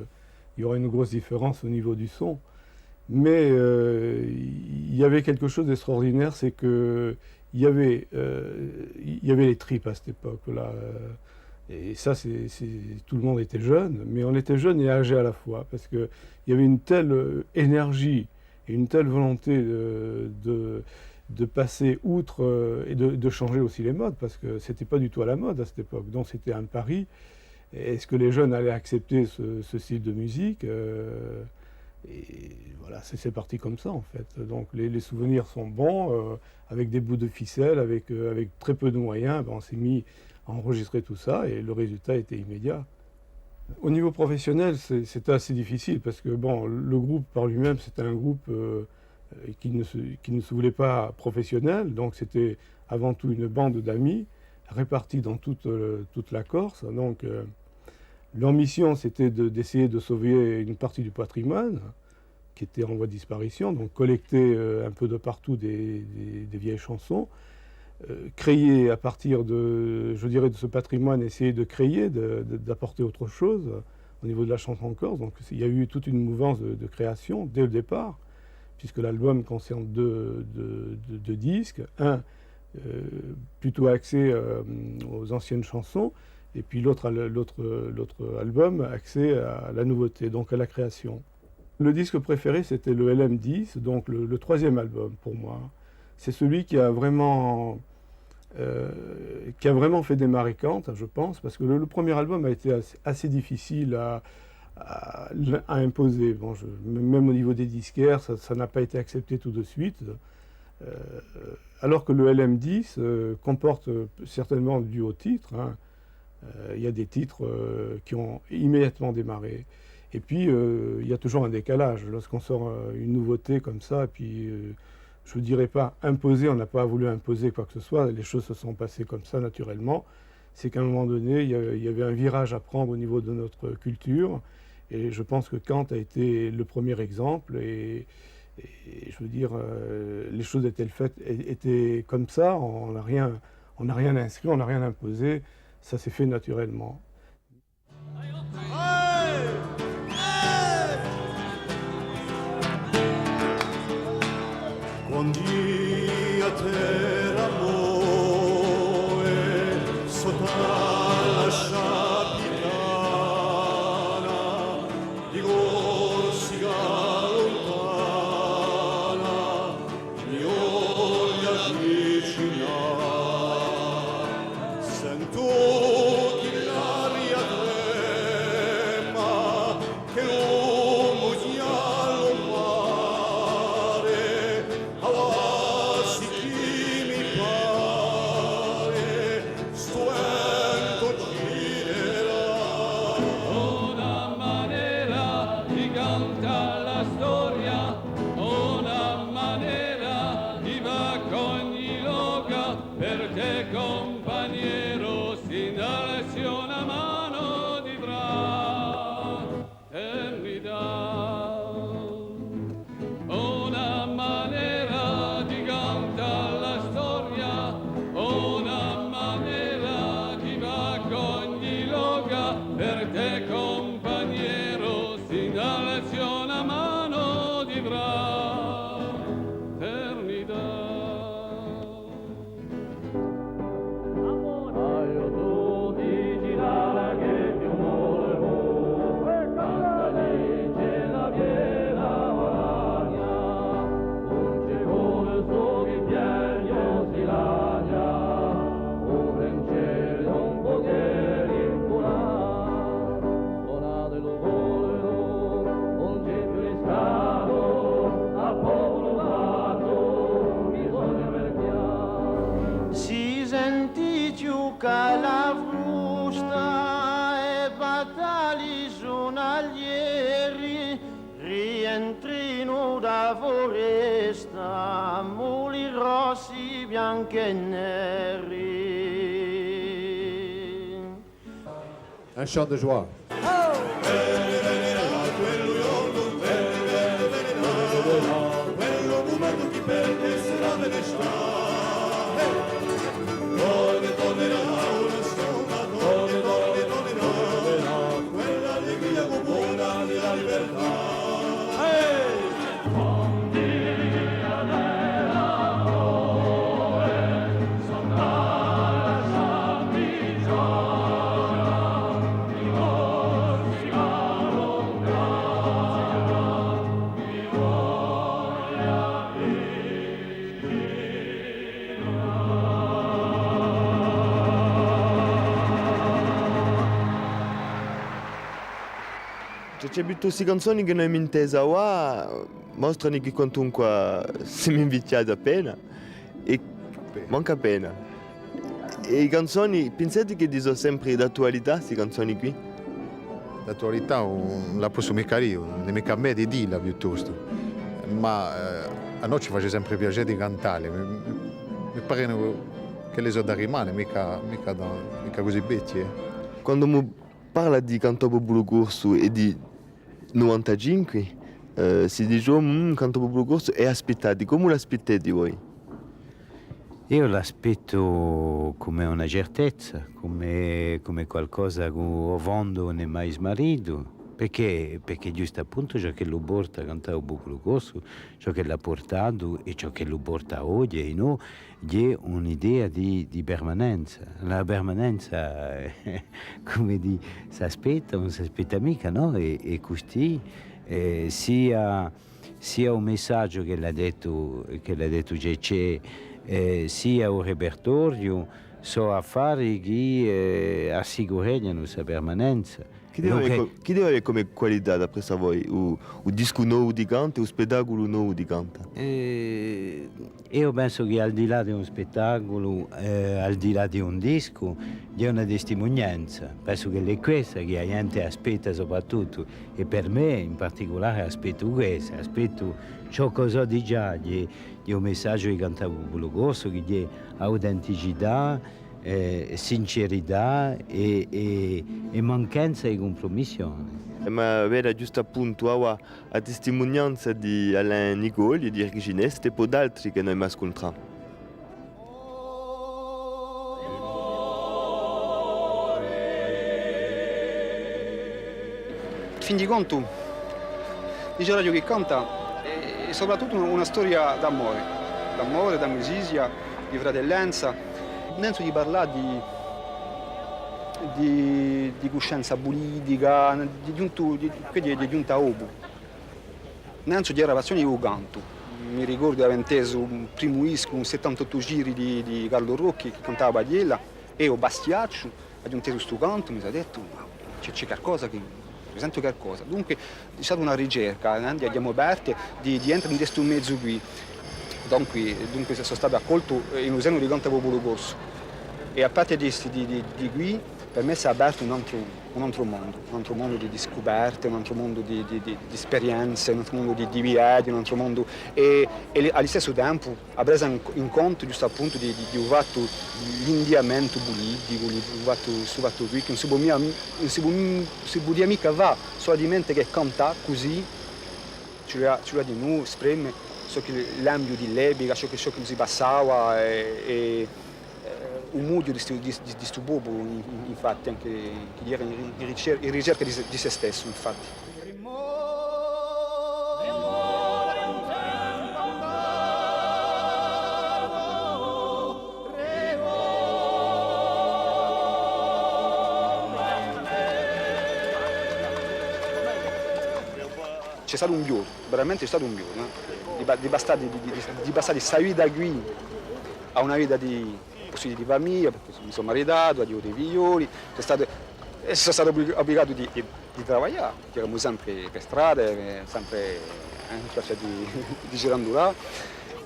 y aura une grosse différence au niveau du son. Mais il y avait quelque chose d'extraordinaire, c'est que il y avait les tripes à cette époque-là. Et ça, tout le monde était jeune, mais on était jeune et âgé à la fois, parce qu'il y avait une telle énergie et une telle volonté de passer outre et de changer aussi les modes, parce que c'était pas du tout à la mode à cette époque. Donc c'était un pari. Est-ce que les jeunes allaient accepter ce style de musique et voilà, c'est parti comme ça en fait. Donc les souvenirs sont bons, avec des bouts de ficelle, avec très peu de moyens, on s'est mis à enregistrer tout ça et le résultat était immédiat. Au niveau professionnel, c'était assez difficile parce que bon, le groupe par lui-même, c'était un groupe qui ne se voulait pas professionnel, donc c'était avant tout une bande d'amis répartis dans toute la Corse. Donc leur mission, c'était d'essayer de sauver une partie du patrimoine qui était en voie de disparition, donc collecter un peu de partout des vieilles chansons, créer à partir de ce patrimoine, essayer de créer, d'apporter autre chose au niveau de la chanson en Corse. Donc il y a eu toute une mouvance de création dès le départ, puisque l'album concerne deux disques, un plutôt axé aux anciennes chansons, et puis l'autre album axé à la nouveauté, donc à la création. Le disque préféré, c'était le LM10, donc le troisième album pour moi. C'est celui qui a vraiment fait démarrer Kant, je pense, parce que le premier album a été assez difficile à imposer. Bon, même au niveau des disquaires, ça n'a pas été accepté tout de suite. Alors que le LM10 comporte certainement dû au titre. Il y a des titres qui ont immédiatement démarré. Et puis, il y a toujours un décalage. Lorsqu'on sort une nouveauté comme ça, et puis, je ne dirais pas imposer, on n'a pas voulu imposer quoi que ce soit, les choses se sont passées comme ça naturellement. C'est qu'à un moment donné, il y avait un virage à prendre au niveau de notre culture. Et je pense que Kant a été le premier exemple. Et je veux dire, les choses étaient comme ça, on n'a rien inscrit, on n'a rien imposé. Ça s'est fait naturellement. Quando a terra moe sotto la sciapicana di Corsica lontana mi voglia vicina sento chi la rientrino da foresta, muli rossi, bianchi e neri. Un chant de joie. C'è tutte queste canzoni che noi abbiamo inteso qua, mostrano che quantunque siamo invitati appena e manca appena. E le canzoni, pensate che sono sempre d'attualità, queste canzoni qui? D'attualità non la posso mica io, ne mica a me di dirla piuttosto, ma a noi ci fa sempre piacere di cantare, mi pare che le so da rimane, mica così vecchie. Quando mi parla di Canto Popolo Corso e di 95, si dice Canto Popolo Corso e aspettati, come l'aspettate voi? Io l'aspetto come una certezza, come qualcosa che a fondo non è mai smarrito, perché giusto appunto ciò che lo porta a cantare il Popolo Corso, ciò che l'ha portato e ciò che lo porta oggi, e no, è un'idea di permanenza. La permanenza, come si aspetta, non si aspetta mica, no? E così sia un messaggio che l'ha detto c'è, sia un repertorio, sono affari che assicurano questa permanenza. Chi deve avere come qualità, da voi, un disco nuovo di canto e un spettacolo nuovo di canto? Io penso che al di là di un spettacolo, al di là di un disco, è una testimonianza. Penso che è questa che la gente aspetta soprattutto, e per me in particolare aspetto questo, aspetto ciò che so di già, di un messaggio di Cantare Popolo Corso, che è autenticità, sincerità e mancanza di compromissione. Ma era giusto appunto a testimonianza di Alain Nicole e di Eric Gineste e poi d'altri che noi abbiamo ascoltato. Fin di conto, dice Radio che canta è soprattutto una storia d'amore, d'amicizia, di fratellanza. Penso di parlare di coscienza politica, di giunta obu. Penso di passione di canto. Mi ricordo di aver inteso un primo disco, un 78 giri di Carlo Rocchi che cantava Badiella, e o Bastiaccio, ho inteso questo canto, mi ha detto c'è qualcosa che presento qualcosa. Dunque è stata una ricerca, abbiamo aperto di entrare in questo mezzo qui. Dunque sono stato accolto in un seno di Cantare Popolo Corso, e a parte di qui per me si è aperto un altro mondo di scoperte, un altro mondo di esperienze, un altro mondo di viaggi, un altro mondo, e allo stesso tempo ha preso in conto giusto appunto di un fatto l'indiamento politico, un fatto qui che non si può dire mica va solamente che canta così, cioè di noi esprime ciò che l'ambito di l'epica, ciò che si passava, e un modo di questo popolo, infatti, anche che era in ricerca di se stesso, infatti. C'è stato un giorno, veramente c'è stato un giorno, di passare questa vita qui a una vita di famiglia, perché mi sono maritato, avevo dei figlioli, sono stato obbligato di lavorare, eravamo sempre per strada, sempre di girandolare.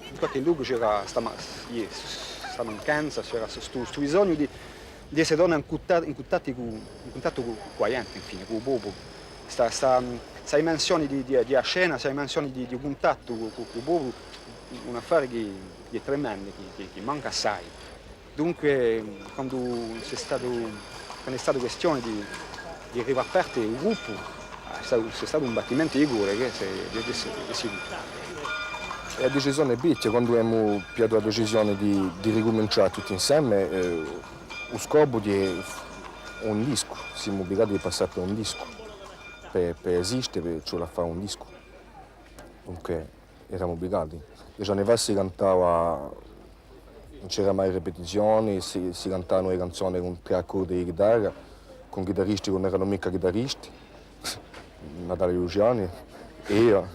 In qualche luogo c'era questa mancanza, c'era questo bisogno di essere donne in contatto con la gente, infine, con il popolo. queste mansioni di scena, queste mansioni di contatto con il popolo, un affare che è tremendo, che manca assai. Dunque, quando è stata questione di ripartire il gruppo, c'è stato un battimento di cuore che è sicuro. E la decisione piccola, quando abbiamo preso la decisione di ricominciare tutti insieme, lo scopo di un disco, siamo obbligati a passare per un disco, per esistere, per fare un disco. Dunque eravamo obbligati. Gli anni fa si cantava, non c'era mai ripetizioni, si cantavano le canzoni con 3 accordi di chitarra, con chitarristi che non erano mica chitarristi, Natale Luciani, io.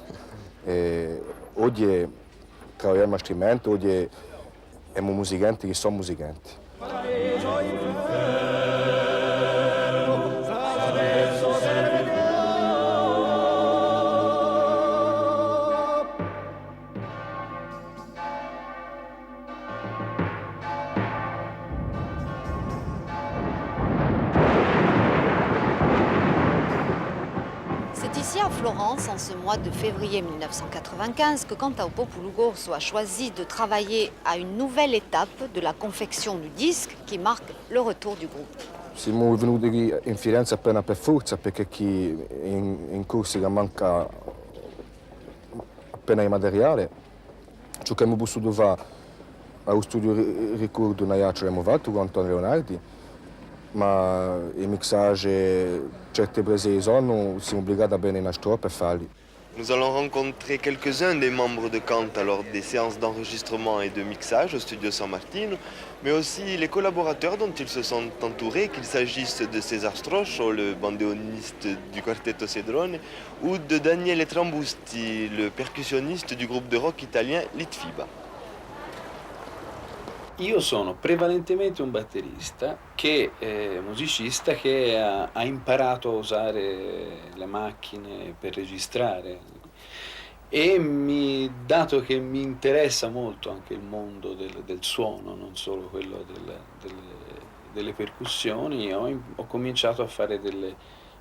Oggi lavoriamo a strumento, oggi siamo musicanti che sono musicanti. C'est ici à Florence, en ce mois de février 1995, que Cantao Populu Corso a choisi de travailler à une nouvelle étape de la confection du disque qui marque le retour du groupe. Siamo venuti qui in Firenze appena per forza perché qui in Corsica manca appena il materiale. Ciò che abbiamo potuto fare allo studio Ricordo Naiaccio l'abbiamo fatto con Antonio Leonardi, ma i mixage, certe prese di sonno, siamo obbligati a bene in astro per farli. Nous allons rencontrer quelques-uns des membres de Canta lors des séances d'enregistrement et de mixage au studio San Martino, mais aussi les collaborateurs dont ils se sont entourés, qu'il s'agisse de César Stroscio, le bandéoniste du quartetto Cedrone, ou de Daniele Trambusti, le percussionniste du groupe de rock italien Litfiba. Io sono prevalentemente un batterista, musicista che ha imparato a usare le macchine per registrare e dato che mi interessa molto anche il mondo del suono, non solo quello delle percussioni, ho cominciato a fare delle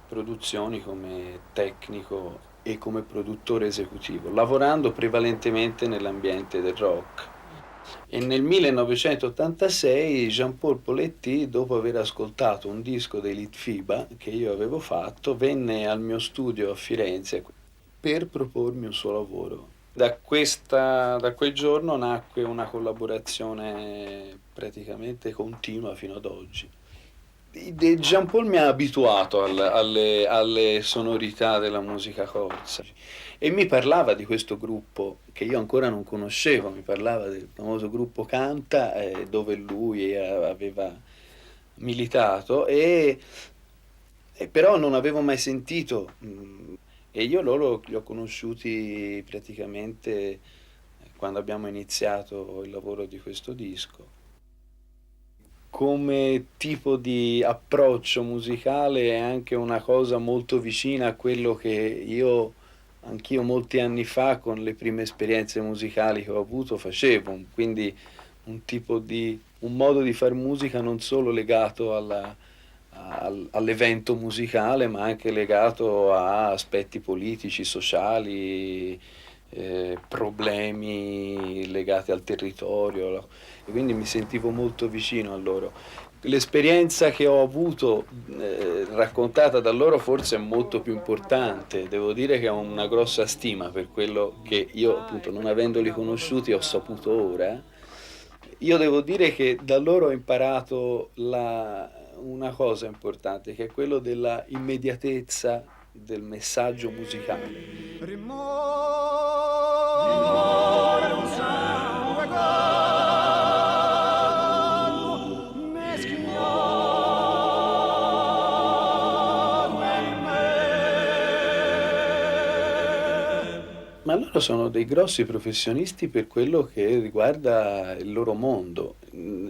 produzioni come tecnico e come produttore esecutivo, lavorando prevalentemente nell'ambiente del rock. E nel 1986 Jean-Paul Poletti, dopo aver ascoltato un disco dei Litfiba che io avevo fatto, venne al mio studio a Firenze per propormi un suo lavoro. Da quel giorno nacque una collaborazione praticamente continua fino ad oggi. Jean-Paul mi ha abituato alle sonorità della musica corsa e mi parlava di questo gruppo che io ancora non conoscevo, mi parlava del famoso gruppo Canta dove lui aveva militato e però non avevo mai sentito e io loro li ho conosciuti praticamente quando abbiamo iniziato il lavoro di questo disco. Come tipo di approccio musicale è anche una cosa molto vicina a quello che anch'io molti anni fa con le prime esperienze musicali che ho avuto facevo, quindi un modo di far musica non solo legato all'evento musicale ma anche legato a aspetti politici, sociali, problemi legati al territorio e quindi mi sentivo molto vicino a loro. L'esperienza che ho avuto raccontata da loro forse è molto più importante, devo dire che ho una grossa stima per quello che io appunto non avendoli conosciuti ho saputo ora. Io devo dire che da loro ho imparato una cosa importante che è quello della immediatezza del messaggio musicale. Ma loro sono dei grossi professionisti per quello che riguarda il loro mondo.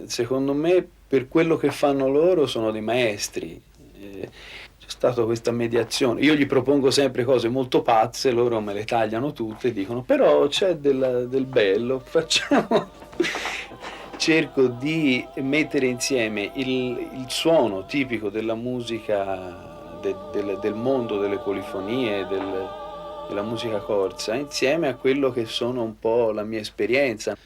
Secondo me, per quello che fanno loro, sono dei maestri. C'è stata questa mediazione. Io gli propongo sempre cose molto pazze, loro me le tagliano tutte e dicono però c'è del bello, facciamo... Cerco di mettere insieme il suono tipico della musica del mondo delle polifonie, della musica corsa, insieme a quello che sono un po' la mia esperienza.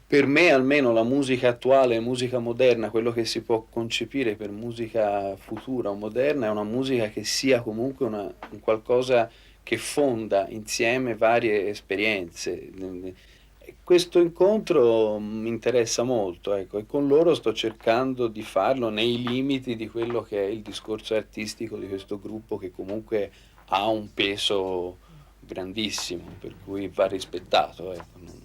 Per me almeno la musica attuale, musica moderna, quello che si può concepire per musica futura o moderna è una musica che sia comunque un qualcosa che fonda insieme varie esperienze. Questo incontro mi interessa molto, ecco, e con loro sto cercando di farlo nei limiti di quello che è il discorso artistico di questo gruppo, che comunque ha un peso grandissimo, per cui va rispettato, ecco.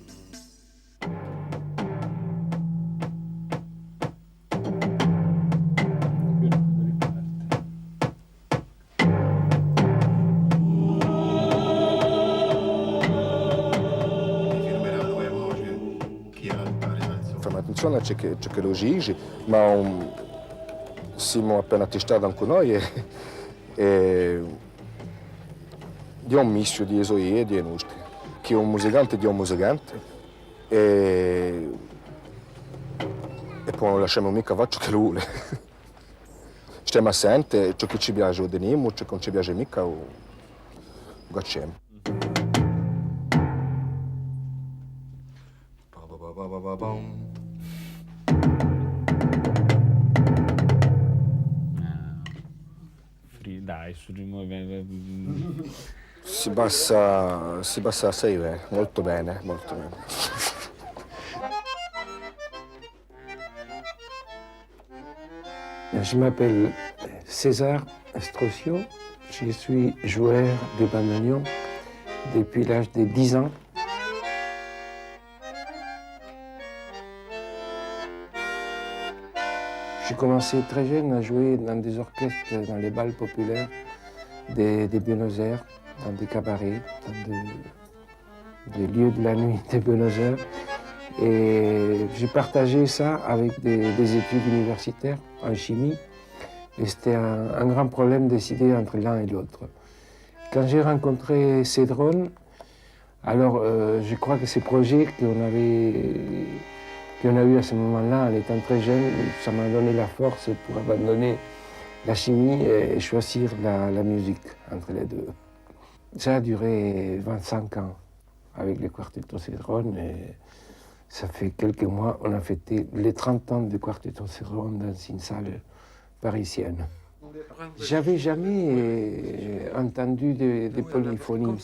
C'è che lo gigi, ma siamo appena testati anche noi e di un mischio di esoie e di nostri. Chi è un musicante di un musicante e poi non lasciamo mica fare ciò che lui vuole. Stiamo assenti, ciò che ci piace lo teniamo, ciò che non ci piace mica lo facciamo. Dai, si passa assai bene, molto bene, molto bene. Je m'appelle César Estrosio, je suis joueur de bandoneon depuis l'âge de 10 ans. J'ai commencé très jeune à jouer dans des orchestres, dans les bals populaires des Buenos Aires, dans des cabarets, dans des lieux de la nuit de Buenos Aires. Et j'ai partagé ça avec des études universitaires en chimie. Et c'était un grand problème de décider entre l'un et l'autre. Quand j'ai rencontré Cédron, alors je crois que ces projets qu'on a eu à ce moment-là, en étant très jeune, ça m'a donné la force pour abandonner la chimie et choisir la musique entre les deux. Ça a duré 25 ans avec le Quartetto Cédron et ça fait quelques mois, on a fêté les 30 ans du Quartetto Cédron dans une salle parisienne. J'avais jamais entendu de polyphonie.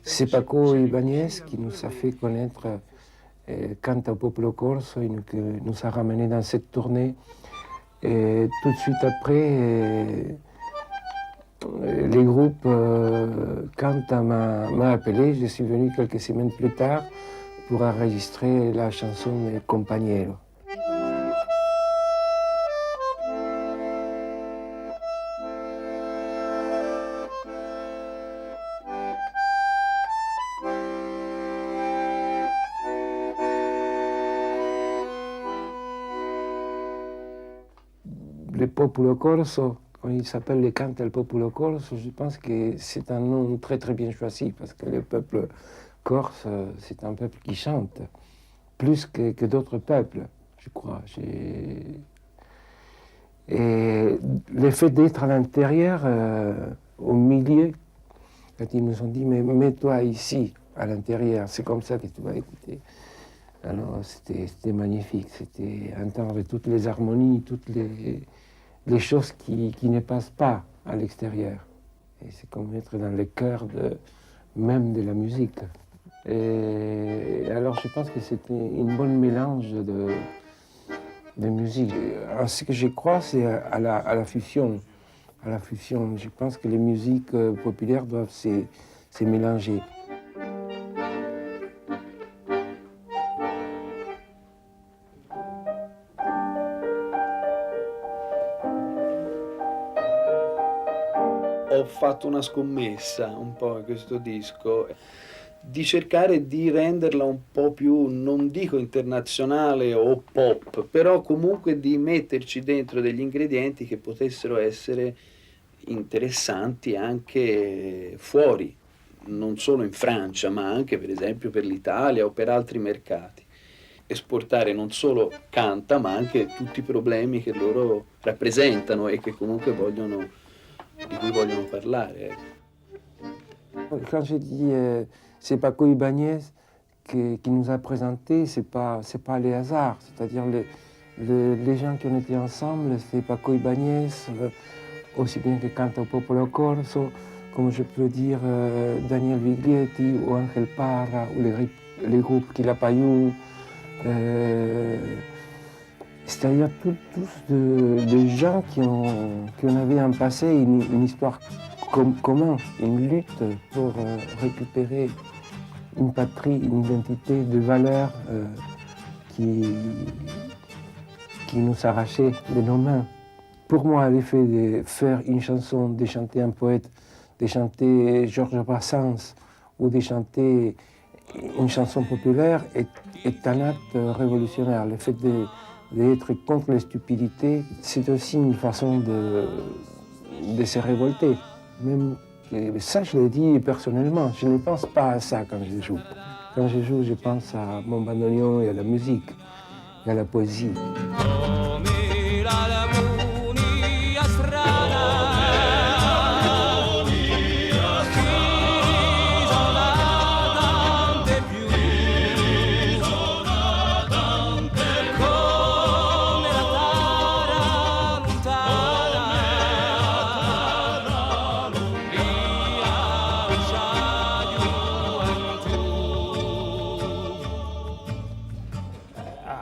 C'est Paco Ibáñez qui nous a fait connaître Canta Popolo Corso, qui nous a ramenés dans cette tournée. Et tout de suite après, les groupes Canta m'a appelé. Je suis venu quelques semaines plus tard pour enregistrer la chanson Compañero. Le Popolo Corso, il s'appelle le Canta al Popolo Corso, je pense que c'est un nom très très bien choisi parce que le peuple corse, c'est un peuple qui chante, plus que d'autres peuples, je crois. Et le fait d'être à l'intérieur, au milieu, quand ils nous ont dit, mais mets-toi ici, à l'intérieur, c'est comme ça que tu vas écouter. Alors c'était magnifique, c'était entendre toutes les harmonies, toutes les choses qui ne passent pas à l'extérieur. Et c'est comme être dans le cœur même de la musique. Et alors je pense que c'était une bonne mélange de musique. En ce que je crois, c'est à la fusion. À la fusion. Je pense que les musiques populaires doivent se mélanger. Ho fatto una scommessa un po' in questo disco, di cercare di renderla un po' più, non dico internazionale o pop, però comunque di metterci dentro degli ingredienti che potessero essere interessanti anche fuori, non solo in Francia, ma anche per esempio per l'Italia o per altri mercati. esportare non solo Canta, ma anche tutti i problemi che loro rappresentano e che comunque di cui vogliono parlare. Quand je dis c'est Paco Ibáñez qui nous a présenté, c'est pas les hasards, c'est-à-dire les gens qui ont été ensemble, c'est Paco Ibáñez, aussi bien que Canta o Popolo Corso, comme je peux dire Daniel Viglietti ou Angel Parra ou les groupes Quilapayún, c'est-à-dire tous des gens qui en avaient un passé, une histoire commune, une lutte pour récupérer une patrie, une identité de valeurs qui nous arrachait de nos mains. Pour moi, l'effet de faire une chanson, de chanter un poète, de chanter Georges Brassens ou de chanter une chanson populaire est un acte révolutionnaire. Le fait d'être contre la stupidité, c'est aussi une façon de se révolter. Même ça, je l'ai dit personnellement, je ne pense pas à ça quand je joue. Quand je joue, je pense à mon bandoneon et à la musique, et à la poésie.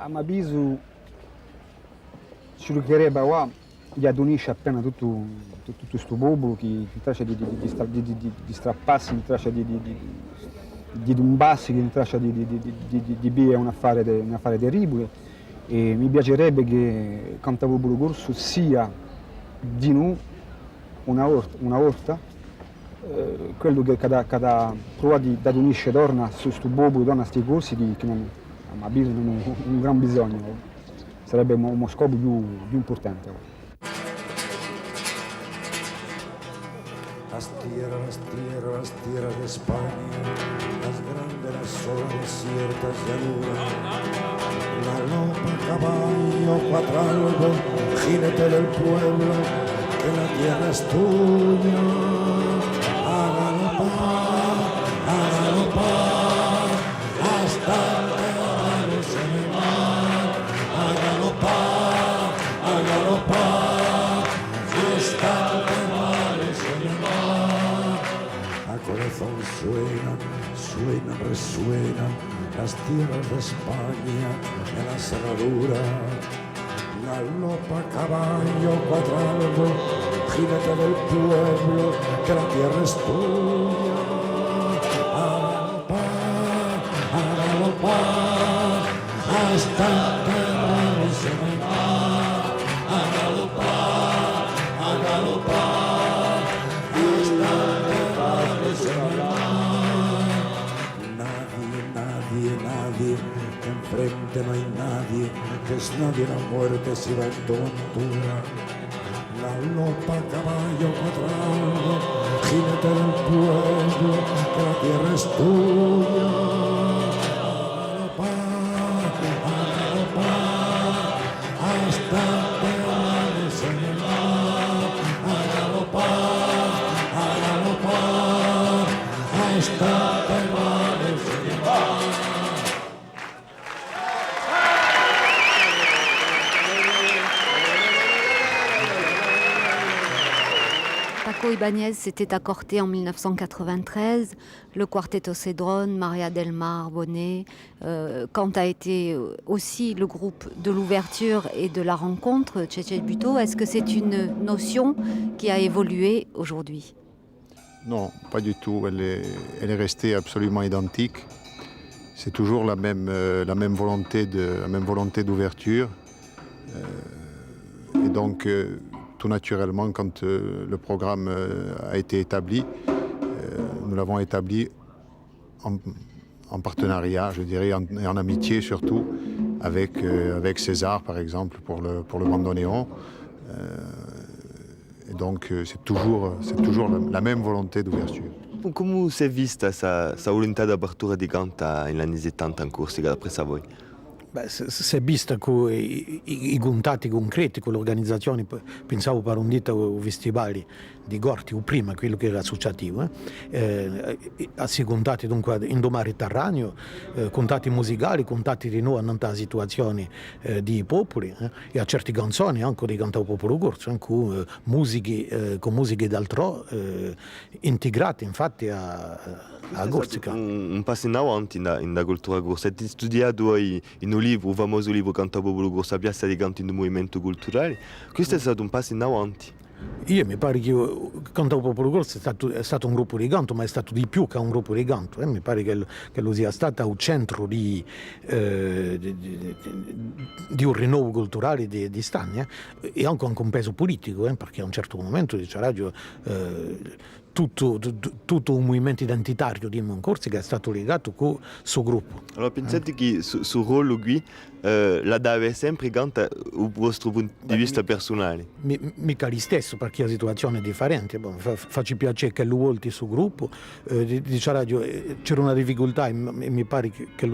Mabisu Cilucchiere Bawa gli adonisce appena tutto questo bobo che traccia di strapparsi, che traccia di dumbassi, che traccia di B è un affare terribile e mi piacerebbe che Canta Popolo Corso sia di noi una volta quello che cada prova di adonisce torna su questo bobo, torna a questi corsi che non ma un gran bisogno, sarebbe uno scopo più importante. Las tierras de España, las grandes, las solas, desiertas llanuras, la lopa, caballo, cuatralgo, jinete del pueblo, que la tierra es tuya, a galopar, hasta suenan, resuenan las tierras de España en la cerradura. Galopa, caballo, cuadrado, jinete del pueblo, que la tierra es tuya. A galopar, hasta enterrarnos en el mar. A galopar, hasta enterrarnos en el mar. Nadie, que enfrente no hay nadie, que es nadie la muerte si va en tu montura. Galopa, caballo, cuadrado, jinete del pueblo, que la tierra es tuya. A galopar, hasta enterrarnos en el mar. A galopar, hasta enterrarnos en el mar. Paco Ibáñez s'était accordé en 1993, le Quarteto Cedrone, Maria del Mar, Bonnet, quand a été aussi le groupe de l'ouverture et de la rencontre, Cece Buto. Est-ce que c'est une notion qui a évolué aujourd'hui? Non, pas du tout. Elle est restée absolument identique. C'est toujours la même volonté d'ouverture. Et donc, tout naturellement, quand le programme a été établi, nous l'avons établi en partenariat, je dirais, et en amitié surtout, avec César, par exemple, pour le bandoneon. Et donc, c'est toujours la même volonté d'ouverture. Come si è vista questa volontà di apertura di Canta negli anni 70 in Corsica da presa voi? Beh, si è vista con i contatti concreti con le organizzazioni, pensavo per un dito festivali di Gorti o prima, quello che era associativo, si contatti dunque in domare terraneo, contatti musicali, contatti di noi nella situazione di popoli e a certe canzoni anche di cantare popolo corso, con musiche d'altro integrate infatti a Corsica. Un passo in avanti nella cultura corsa. Hai studiato in un libro, il famoso libro Canta Popolo Corso, la piazza dei canti del movimento culturale. Questo è stato un passo in avanti. Io mi pare che Canta Popolo Corso è stato un gruppo di canto, ma è stato di più che un gruppo di canto. Mi pare che lo sia stato un centro di un rinnovo culturale di Stagna e anche un peso politico, perché a un certo momento di radio tutto un movimento identitario di Corsica è stato legato con il suo gruppo. Allora pensate che sul ruolo qui la deve sempre canta dal vostro punto di vista personale? Mica li stesso, perché la situazione è differente. Facci piacere che lui volti il suo gruppo, radio c'era una difficoltà e mi pare che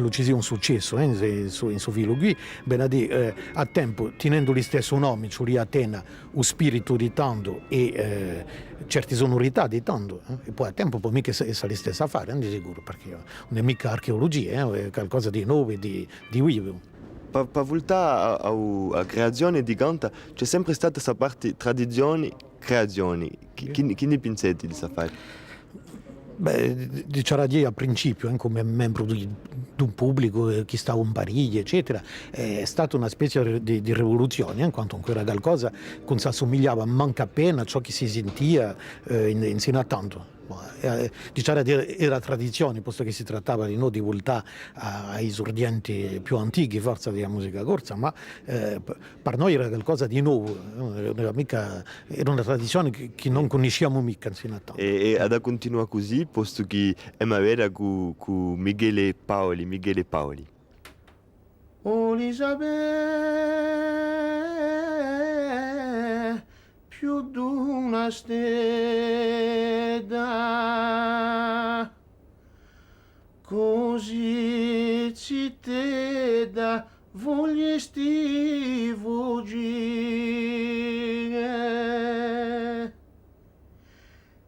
lo ci sia un successo in suo filo qui, a tempo tenendo gli stessi nomi, cioè Atena, lo spirito di tanto e certe sonorità di tanto, e poi a tempo poi mica sa li stessi a fare, di sicuro, perché non è mica archeologia, è qualcosa di nuovo, di vivo. Per voltare alla creazione di canta c'è sempre stata questa parte tradizione, creazione. Chi ne pensate di questa fare? Beh, c'era a principio, come membro di un pubblico che stava in Parigi, eccetera, è stata una specie di rivoluzione, in quanto era qualcosa che si assomigliava manca appena a ciò che si sentiva insieme a tanto. Era tradizione, posto che si trattava di noi di voltare ai esordienti più antichi, forza della musica corsa, ma per noi era qualcosa di nuovo, era una tradizione che non conosciamo mica insieme a tanto. E ad continua così, posto che è vera con Michele Paoli. Oh Elisabeth, più d'una stella, così ci te da vogliesti fuggire,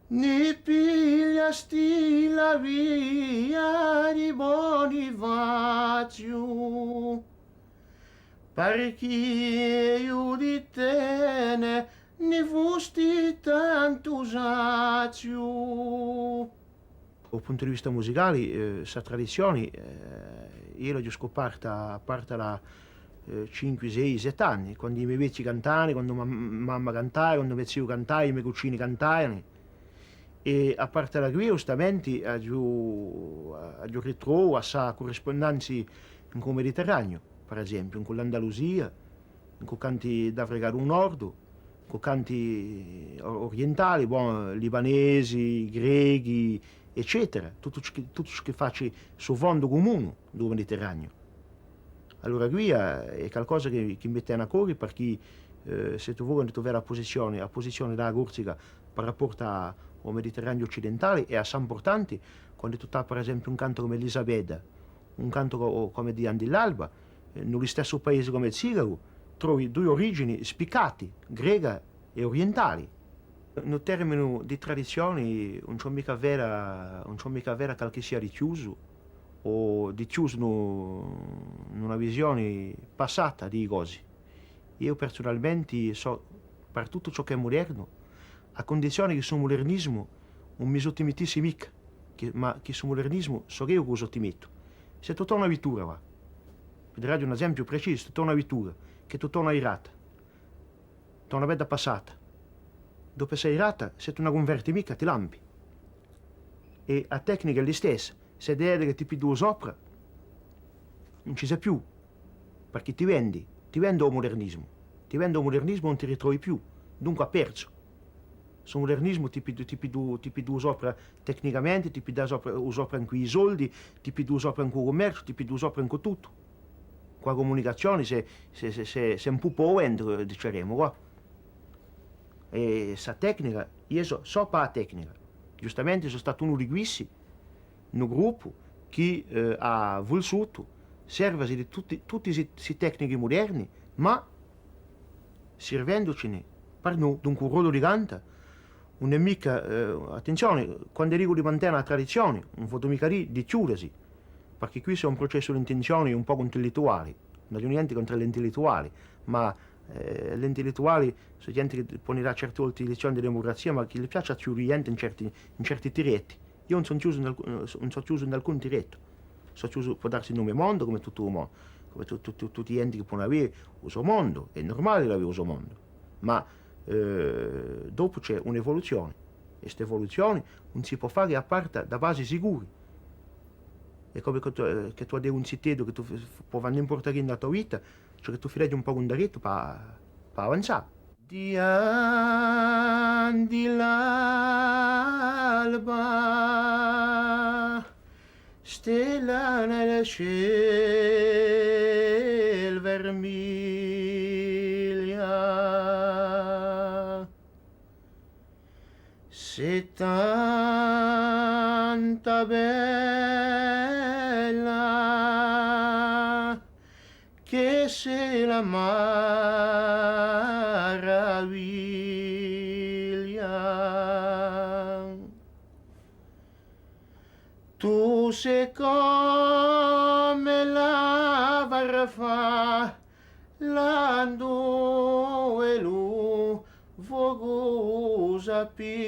ne pigliasti la via di Bonifacio, perché io di te ne fusti tanto usaccio. Dal punto di vista musicale, questa tradizione io l'ho scoperta a parte la 5, 6, 7 anni, quando mi vecchi cantare, quando mamma cantava, quando mio zio cantava, i miei cugini cantavano. E a parte da qui, giustamente, ho ritrovato a corrispondenze in il Mediterraneo, per esempio, con l'Andalusia, con canti d'Africa del Nord, con canti orientali, libanesi, grechi, eccetera, tutto ciò che faccio sul fondo comune del Mediterraneo. Allora qui è qualcosa che mette a cuore, perché se tu vuoi trovare la posizione della Corsica per rapporto al Mediterraneo occidentale è assai importante, quando tu hai per esempio un canto come Elisabetta, un canto come di Andillalba, nello stesso paese come Zigaro, trovi due origini spiccate, greca e orientali. Nel termine di tradizioni non c'è mica vera che sia richiuso o di chiuso in una visione passata di cose. Io personalmente so per tutto ciò che è moderno, a condizione che sul modernismo non mi sottomettissi mica, ma che sul modernismo so io che sottometto. Se tu torni a vittura, va. Vedrai un esempio preciso, tu torni a vittura, che tu torni a irata, torna bella passata. Dopo sei irata, se tu non converti mica, ti lampi. E a tecnica è la stessa, se devi che ti più sopra, non ci sei più, perché ti vendi al modernismo. Ti vendi al modernismo non ti ritrovi più, dunque ha perso. Sul modernismo ti più sopra tecnicamente, ti più sopra in quei soldi, ti più sopra in quel commercio, ti più sopra in tutto. Qua comunicazione se un po' povero, diciamo, qua. E sa tecnica, io so per la tecnica. Giustamente sono stato uno di questi, in un gruppo che ha voluto servasi di tutti questi tecniche moderni, ma servendocene per noi, dunque un ruolo di canta, non è mica, attenzione, quando dico di mantenere la tradizione, non fa mica di chiudersi, perché qui c'è un processo di intenzioni un po' intellettuali, non è niente contro gli intellettuali, ma gli intellettuali sono gente che poneva certe volte lezioni di democrazia, ma che gli piace chiudere in certi diretti. Io non sono chiuso in alcun diretto, sono chiuso, può darsi il nome mondo come tutto il mondo, come tutti gli enti che possono avere il suo mondo, è normale avere il suo mondo, ma dopo c'è un'evoluzione, e questa evoluzione non si può fare a parte da basi sicuri. È come che tu hai un sitedo che tu può fare importare nella tua vita, cioè che tu fai un po' un daretto per avanzare. Di l'alba, stella nel cielo vermiglia, sei tanta bella che sei la maraviglia. Tu sei come la varfa, l'ando e lu fogosa piglia.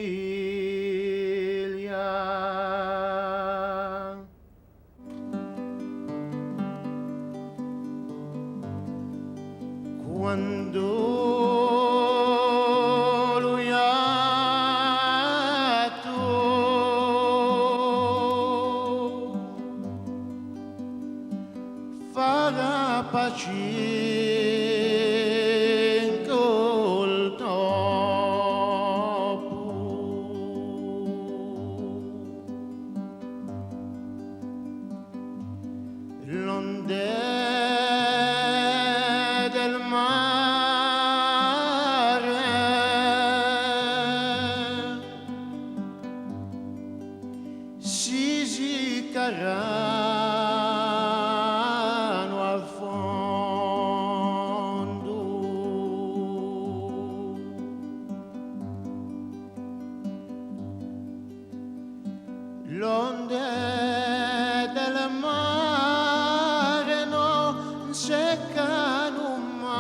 Quando lui farà pace col topo, l'onde del mare si siccarano al fondo, l'onde del mare non seccano mai,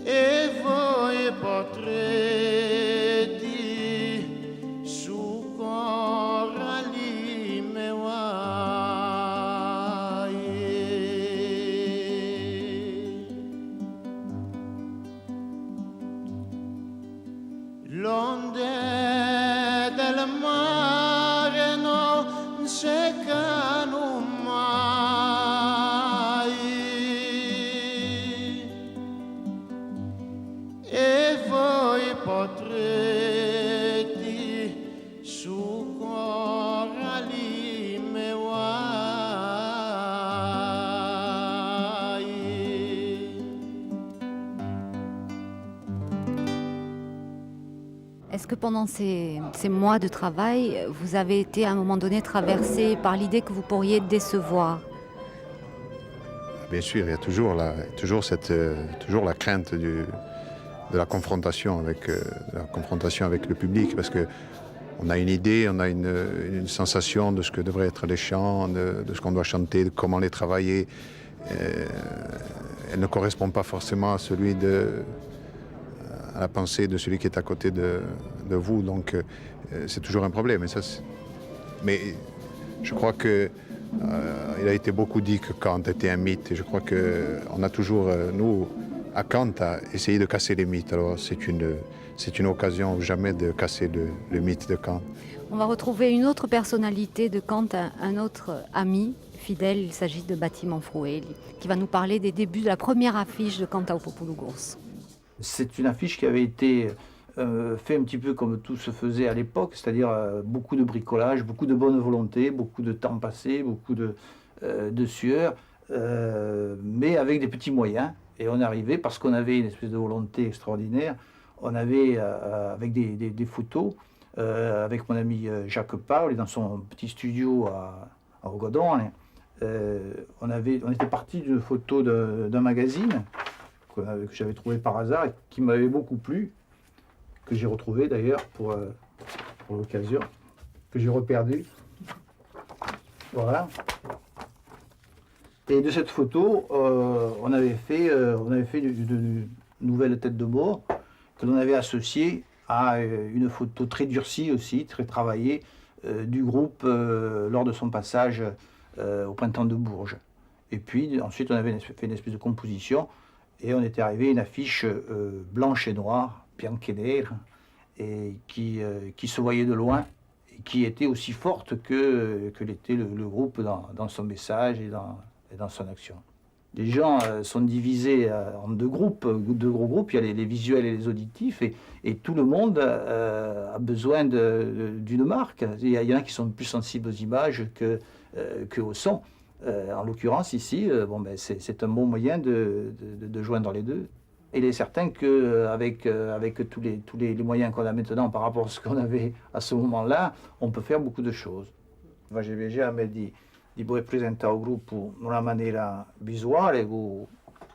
e voi potrete su coralli me guai. L'onde del mare non seccano mai, e voi potrete su coralli me guai. Est-ce que pendant ces mois de travail, vous avez été à un moment donné traversé par l'idée que vous pourriez décevoir? Bien sûr, il y a toujours la crainte de la confrontation avec le public, parce que on a une idée, on a une sensation de ce que devraient être les chants, de ce qu'on doit chanter, de comment les travailler. Elle ne correspond pas forcément à la pensée de celui qui est à côté de vous, donc c'est toujours un problème. Mais je crois que il a été beaucoup dit que Kant était un mythe, et je crois qu'on a toujours, nous, à Kant, à essayer de casser les mythes. Alors c'est une occasion ou jamais de casser le mythe de Kant. On va retrouver une autre personnalité de Kant, un autre ami fidèle, il s'agit de Bâtiment Frouet, qui va nous parler des débuts de la première affiche de Canta au Popolo Corso. C'est une affiche qui avait été fait un petit peu comme tout se faisait à l'époque, c'est-à-dire beaucoup de bricolage, beaucoup de bonne volonté, beaucoup de temps passé, beaucoup de sueur, mais avec des petits moyens. Et on arrivait, parce qu'on avait une espèce de volonté extraordinaire, on avait, avec des photos, avec mon ami Jacques Paoli dans son petit studio à Ogodone. On était parti d'une photo d'un magazine que j'avais trouvé par hasard et qui m'avait beaucoup plu, que j'ai retrouvé d'ailleurs pour l'occasion, que j'ai reperdu. Voilà. Et de cette photo, on avait fait une nouvelle tête de mort que l'on avait associée à une photo très durcie aussi, très travaillée, du groupe lors de son passage au printemps de Bourges. Et puis ensuite on avait fait une espèce de composition et on était arrivé à une affiche blanche et noire, bianche e nera, et qui se voyait de loin et qui était aussi forte que l'était le groupe dans son message et dans son action. Les gens sont divisés en deux gros groupes, il y a les visuels et les auditifs, et tout le monde a besoin d'une marque. Il y en a qui sont plus sensibles aux images qu'au son. En l'occurrence ici, c'est un bon moyen de joindre les deux. Il est certain qu'avec tous les moyens qu'on a maintenant par rapport à ce qu'on avait à ce moment-là, on peut faire beaucoup de choses. J'ai jamais dit di poi presentare il gruppo in una maniera visuale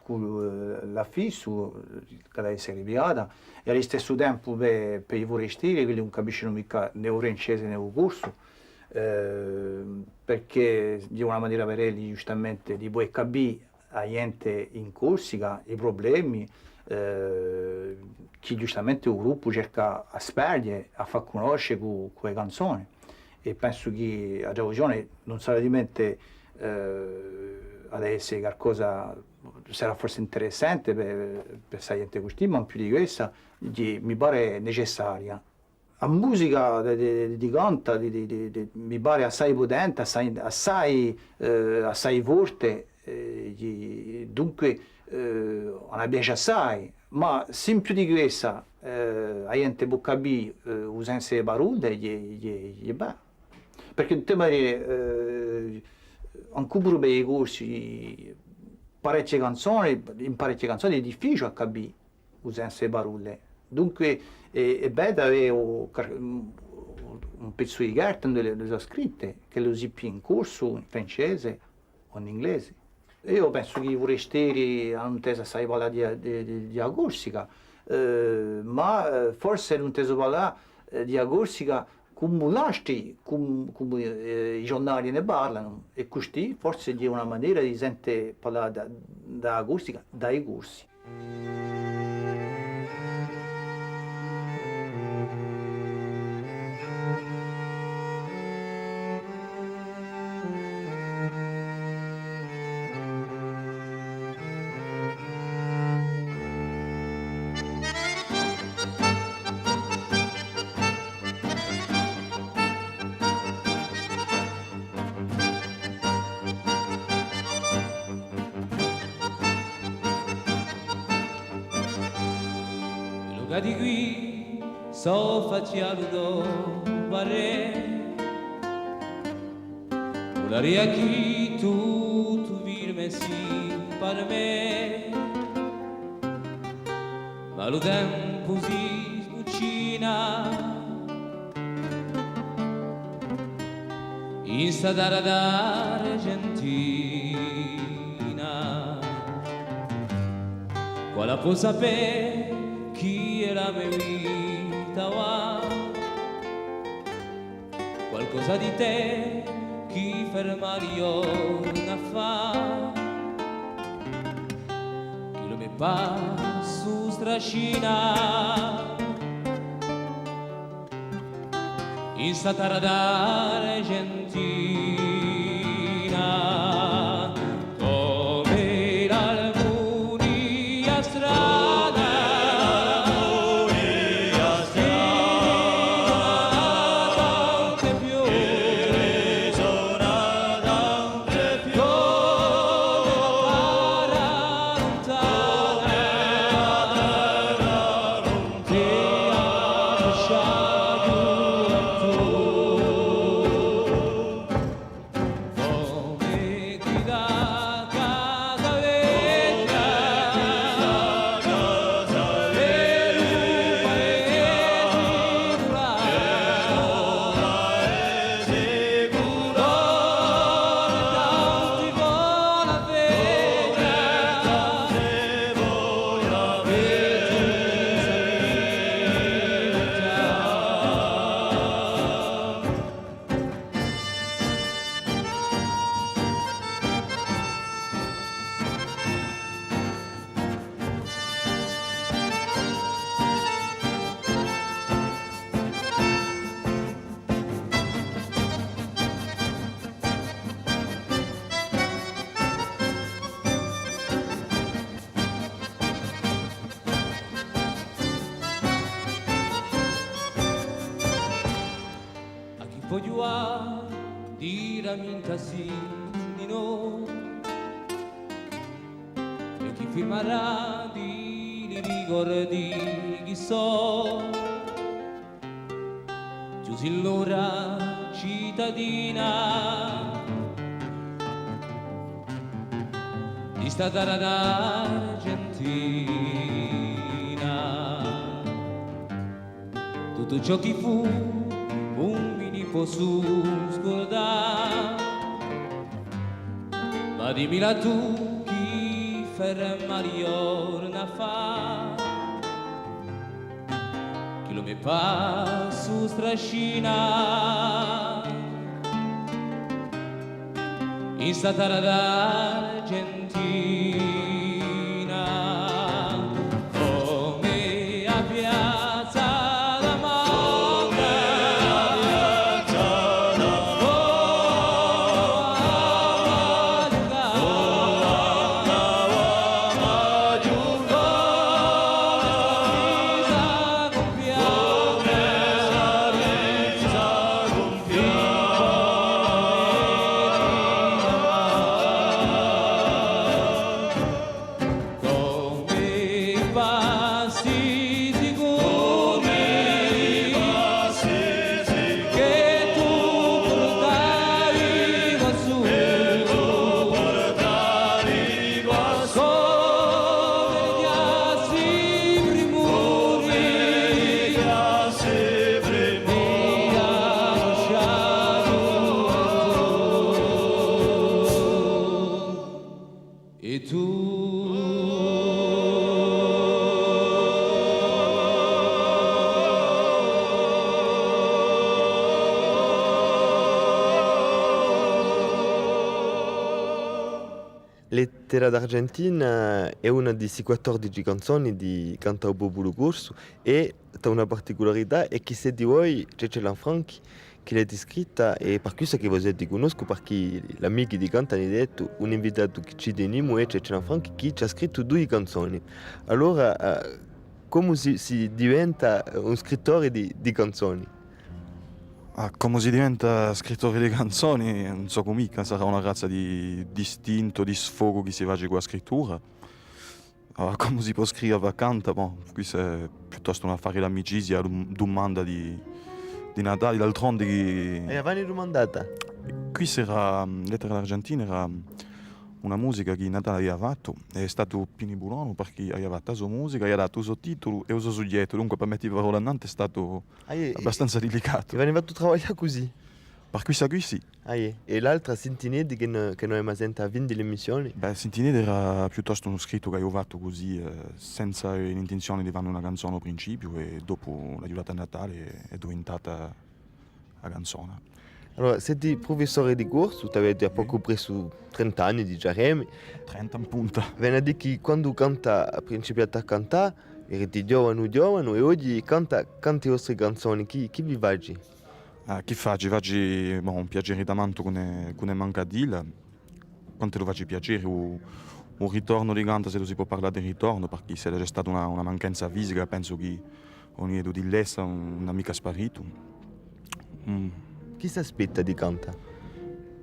con l'affisso che deve essere creata e allo stesso tempo per i forestieri, quelli non capiscono mica né il francese né il corso, perché di una maniera per elli giustamente di poi capire a gente in Corsica i problemi che giustamente il gruppo cerca a spargere, a far conoscere con le canzoni. E penso che la televisione non sarà di mente adesso qualcosa sarà forse interessante per questa gente così, ma più di questa mi pare necessaria. La musica di canta mi pare assai potente, assai forte, dunque a me piace assai, ma se più di questa la gente può capire il senso delle parole, gli va. Perché in tema anche pure per i corsi, in parecchie canzoni è difficile capire il senso delle parole. Dunque è bello avere un pezzo di carta dove le sono scritte, che lo si più in corso, in francese o in inglese. Io penso che i forestieri hanno inteso assai parlare di Corsica, ma forse non inteso parlare di Corsica come l'asti, come i giornali ne parlano, e così forse è una maniera di sentire parlare da Corsica dai corsi. Di qui so facciato varre l'aria che tu virme si per me, ma lo tempo si sbuccina in stata d'Argentina, quale può sapere chi è la mia vita va, qualcosa di te chi fermario non fa, chi lo mi passo strascina in stata d'Argentina, come l'almunia strana. minta sì di no e chi firmerà di ricordi chi so chiusi l'ora cittadina di sta terra d'Argentina tutto ciò che fu un mi posso scordare ma dimmi la tu chi ferma riorna fa chi lo mi fa su strascina in sta terra d'Argentina come a piazza Lettera d'Argentina è una di 14 canzoni di Canta o Popolo Corso e ha una particolarità è che se di voi c'è Lanfranchi che l'ha scritta e per questo che voi ti conosco perché gli amici di Canta hanno detto un invitato che ci teniamo è Lanfranchi che ci ha scritto 2 canzoni. Allora come si diventa un scrittore di canzoni? Come si diventa scrittore di canzoni, non so come, sarà una razza di distinto, di sfogo che si fa con la scrittura. Come si può scrivere a Canta, questo è piuttosto un affare d'amicizia, domanda di Natale, d'altronde che... E avanti domandata? Questa era, Lettera d'Argentina, era una musica che Natale aveva fatto, è stato Pini Buono perché aveva fatto la sua musica, aveva dato il suo titolo e il suo soggetto, dunque per mettere parole annante è stato abbastanza delicato. E veniva tu lavorare così? Per questa qui sì. E l'altra Sintinedi che noi abbiamo sentito a fin delle missioni? Sintinedi era piuttosto uno scritto che avevo fatto così, senza l'intenzione di fare una canzone al principio e dopo l'aiutata a Natale è diventata la canzone. Allora, sei professore di corso, tu avete poco preso 30 anni di Jaremi. 30 in punta. Viene a dire che quando canta, ha principiato a cantare, eri giovane e oggi canti le vostre canzoni, chi vi fai? Chi faccio? Faccio un piacere da manto con manca a dire, quanto lo faccio piacere, un ritorno di canta se lo si può parlare di ritorno, perché se c'è stata una mancanza fisica, penso che ogni edo di lessa non è mica sparito. Chi si aspetta di canta?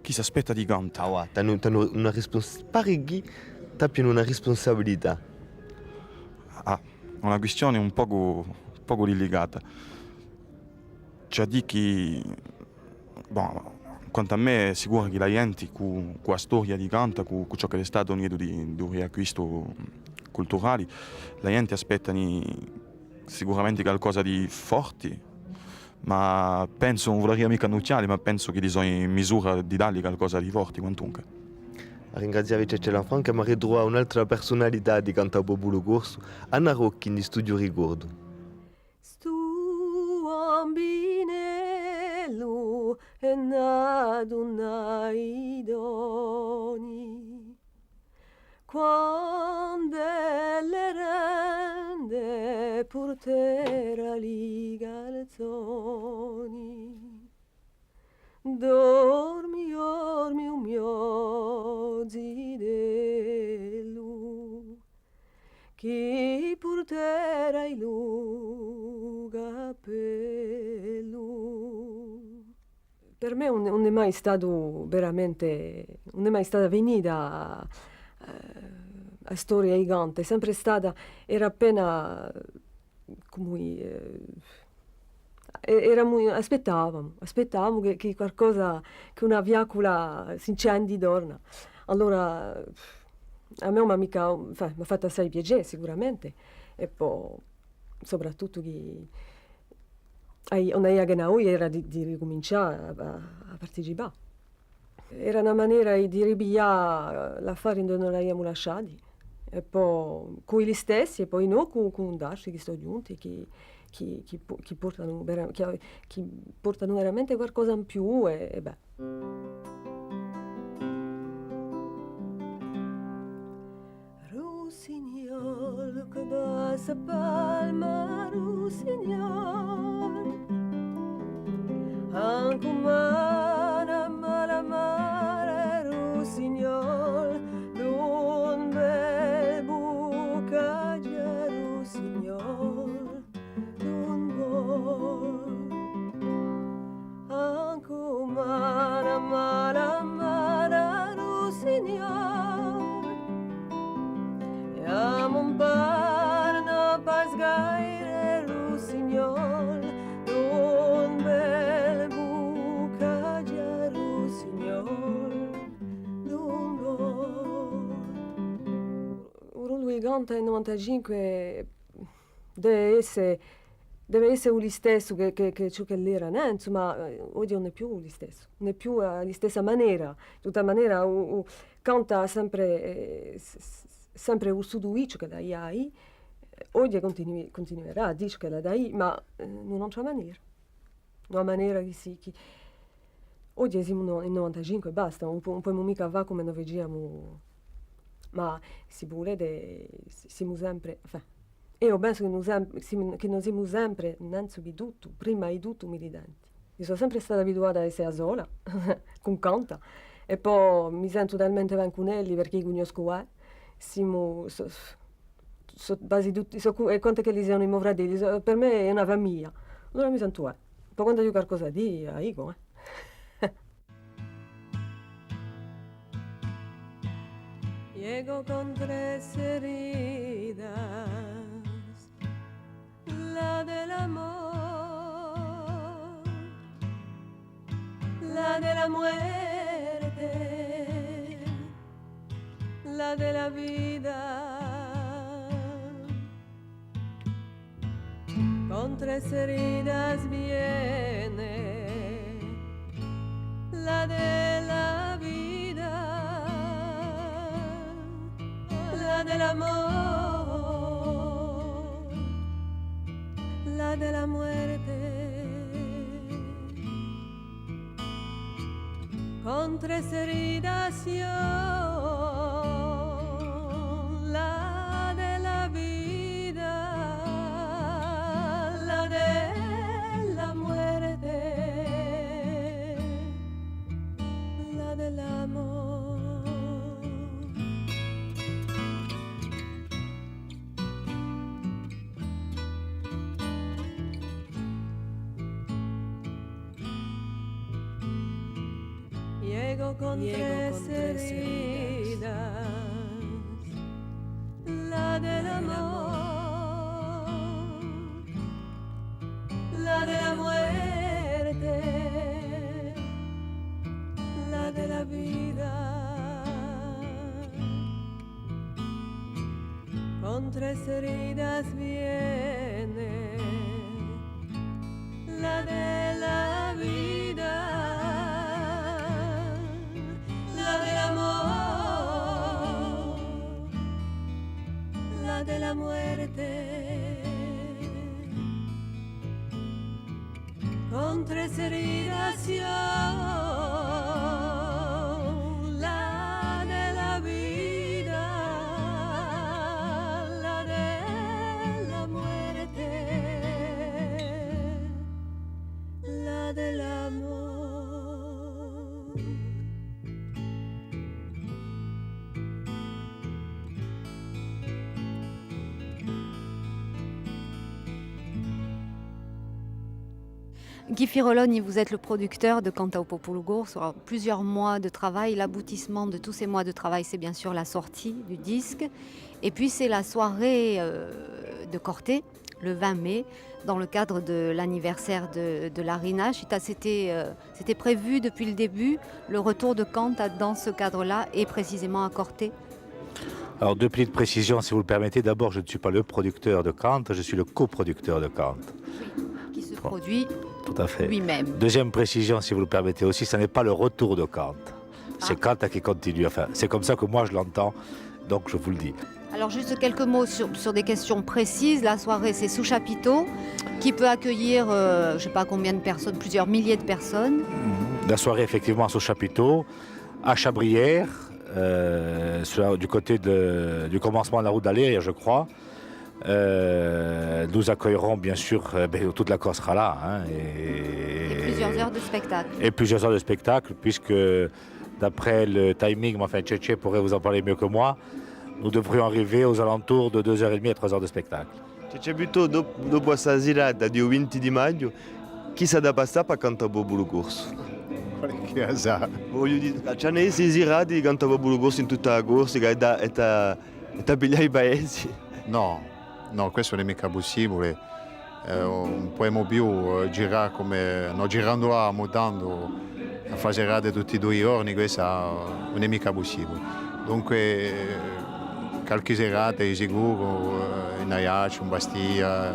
Chi si aspetta di canta? Hanno una responsabilità. Una questione un poco delicata. Cioè di che, quanto a me è sicuro che la gente con la storia di canta, con ciò che è stato un di riacquisto culturale, la gente aspetta sicuramente qualcosa di forte. Ma penso, non vorrei mica annunciare, ma penso che bisogna in misura di dargli qualcosa di forte, quantunque. Ringraziare Cece Lanfranchi, ma ritrovo un'altra personalità di Canta o Popolo Corso, Anna Rocchi di Studio Ricordo. Stu ambinello è nato un'idoni quando le rende porterà li calzoni dormi un mio zidello chi porterà il capello per me non è mai stato veramente, non è mai stata venuta a storia gigante, è sempre stata, era appena come aspettavamo che qualcosa, che una fiaccola si incendi torna. Allora a me mi ha fatto assai piacere sicuramente, e poi soprattutto che non è noi era di ricominciare a partecipare. Era una maniera di ripigliare l'affare dove non l'abbiamo lasciati, e poi con gli stessi e poi noi con altri che sono giunti, che portano veramente qualcosa in più e beh. Rossignol che passa palma, rossignol, anche umana mare, rossignol, d'un bel bucaglia, rossignol, d'un buon, anche umana mare, rossignol, e a mon bar no pas gaire, rossignol, d'un bel bucaglia, rossignol, d'un buon. Lui canta nel 95 deve essere lui stesso che ciò che l'era, né? Insomma, oggi non è più lui stesso, non è più alla stessa maniera. In tutta maniera canta sempre su lui ciò che da hai, oggi continuerà a dire che la dai, ma in un'altra maniera. Una maniera che sì, che oggi siamo nel 95 e basta, un po' mica va come noi vediamo, ma si vuole, siamo sempre, io penso che noi siamo sempre, innanzitutto, prima di tutto, militanti. Io sono sempre stata abituata a essere sola, con canta, e poi mi sento talmente bene con elli perché conosco siamo quasi tutti, e quanto che li siano i miei fratelli, per me è una famiglia, allora mi sento poi quando io qualcosa di dico, Llego con 3 heridas, la del amor, la de la muerte, la de la vida. Con 3 heridas viene la de la vida, la del amor, la de la muerte. Con 3 heridas yo, la de la vida, la de la muerte, la del amor. Llego con 3 heridas, la del amor, la de la muerte, la de la vida. Con 3 heridas viene la de la vida, de la muerte. Con 3 heridas yo, la de la vida, la de la muerte, la del amor. Guy Firoloni, vous êtes le producteur de Canta au Popolo Gorso. Alors, plusieurs mois de travail. L'aboutissement de tous ces mois de travail, c'est bien sûr la sortie du disque. Et puis c'est la soirée de Corté, le 20 mai, dans le cadre de l'anniversaire de l'Arena. C'était prévu depuis le début, le retour de Canta dans ce cadre-là et précisément à Corté. Alors, deux petites précisions, si vous le permettez. D'abord, je ne suis pas le producteur de Canta, je suis le coproducteur de Canta. Oui, qui se produit tout à fait. Lui-même. Deuxième précision, si vous le permettez aussi, ce n'est pas le retour de Canta. C'est Canta qui continue. Enfin, c'est comme ça que moi je l'entends, donc je vous le dis. Alors juste quelques mots sur des questions précises. La soirée, c'est sous chapiteau, qui peut accueillir, je ne sais pas combien de personnes, plusieurs milliers de personnes. La soirée, effectivement, sous chapiteau, à Chabrières, du côté du commencement de la route d'Aléria, je crois. Nous accueillerons bien sûr, toute la Corse sera là. Hein, et plusieurs heures de spectacle. Et plusieurs heures de spectacle, puisque d'après le timing, Tchétché pourrait vous en parler mieux que moi, nous devrions arriver aux alentours de 2h30 à 3h de spectacle. C'è buto dopo questa serata di 20 di maggio, chi sa da passare per Canta Popolo Gorso? Che hasard. Voglio dire, c'è ne si serate di Canta Popolo Gorso in tutta la Corsica e da pigliare i paesi? No, questo non è mica possibile. Non possiamo più girare come non girando là, mutando, a fare serate tutti i 2 giorni, questo non è mica possibile. Dunque, qualche serata di sicuro, in Ajaccio, in Bastia,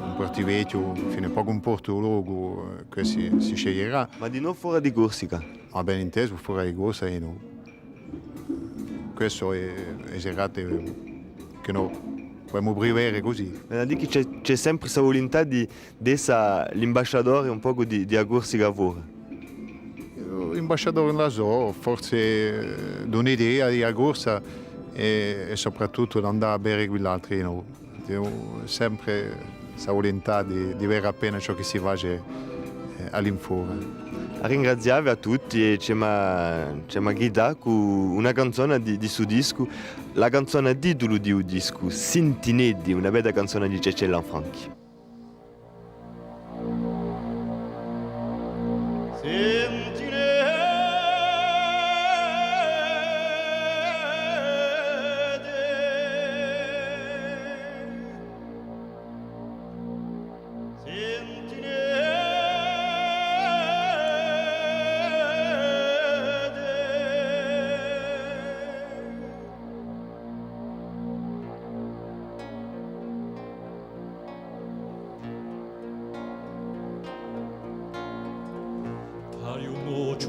in Porto Vecchio, fino a poco in Porto Logo, che si sceglierà. Ma di non fuori di Corsica? Va ben inteso, fuori di Corsica, no. Questo è serate che no. Possiamo brivare così. C'è sempre questa volontà di essere l'ambasciatore un po' di Corsica fuori. L'ambasciatore non la so, forse un'idea di Corsa e soprattutto di andare a bere con gli altri. No? Ho sempre questa volontà di avere appena ciò che si fa all'infuori. Ringraziare a tutti e ci mi guida con una canzone di suo disco, la canzone titolo di un disco, Sintinedi, una bella canzone di Cecce Lanfranchi.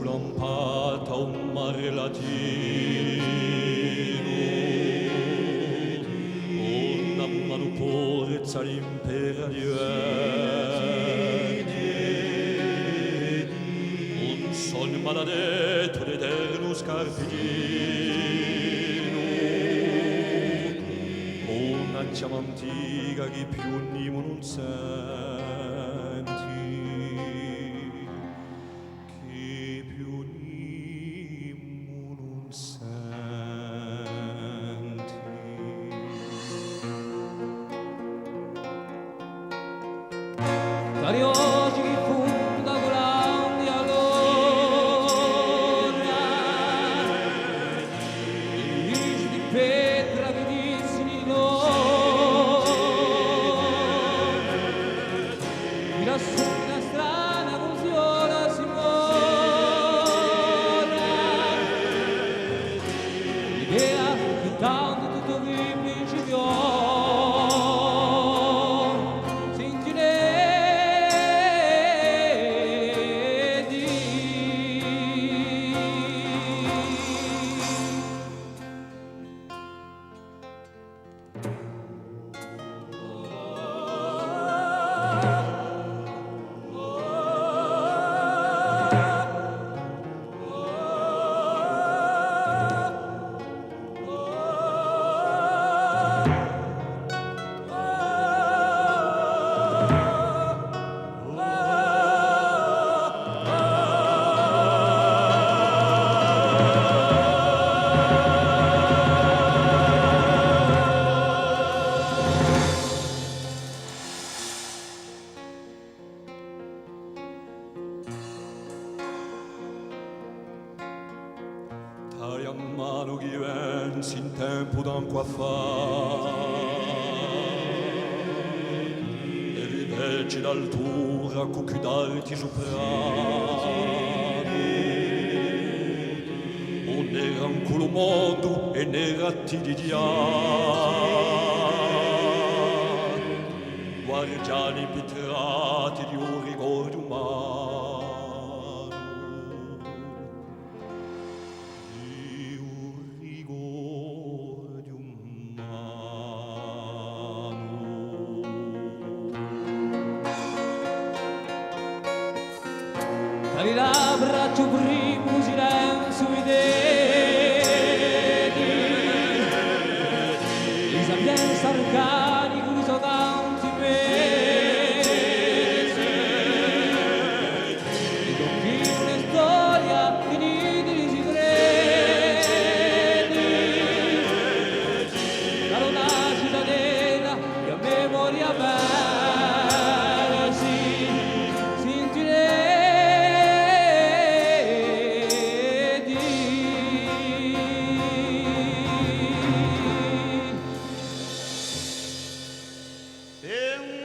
Lampata un mare latino, una mano porezza l'impera di un son maledetto d'eterno scarpino, una chiama antica che più nimo non sente. qua fa e riveggi d'altura con chiudarti su on era un culo mondo e nera ti di guardiani impetrati di un ricordo umano Dalle labbra tu primo silenzio i detti i sapienza arcani con i suoi tanti mesi i tocchi una storia finiti di segreti la luna cittadina che a memoria persi e un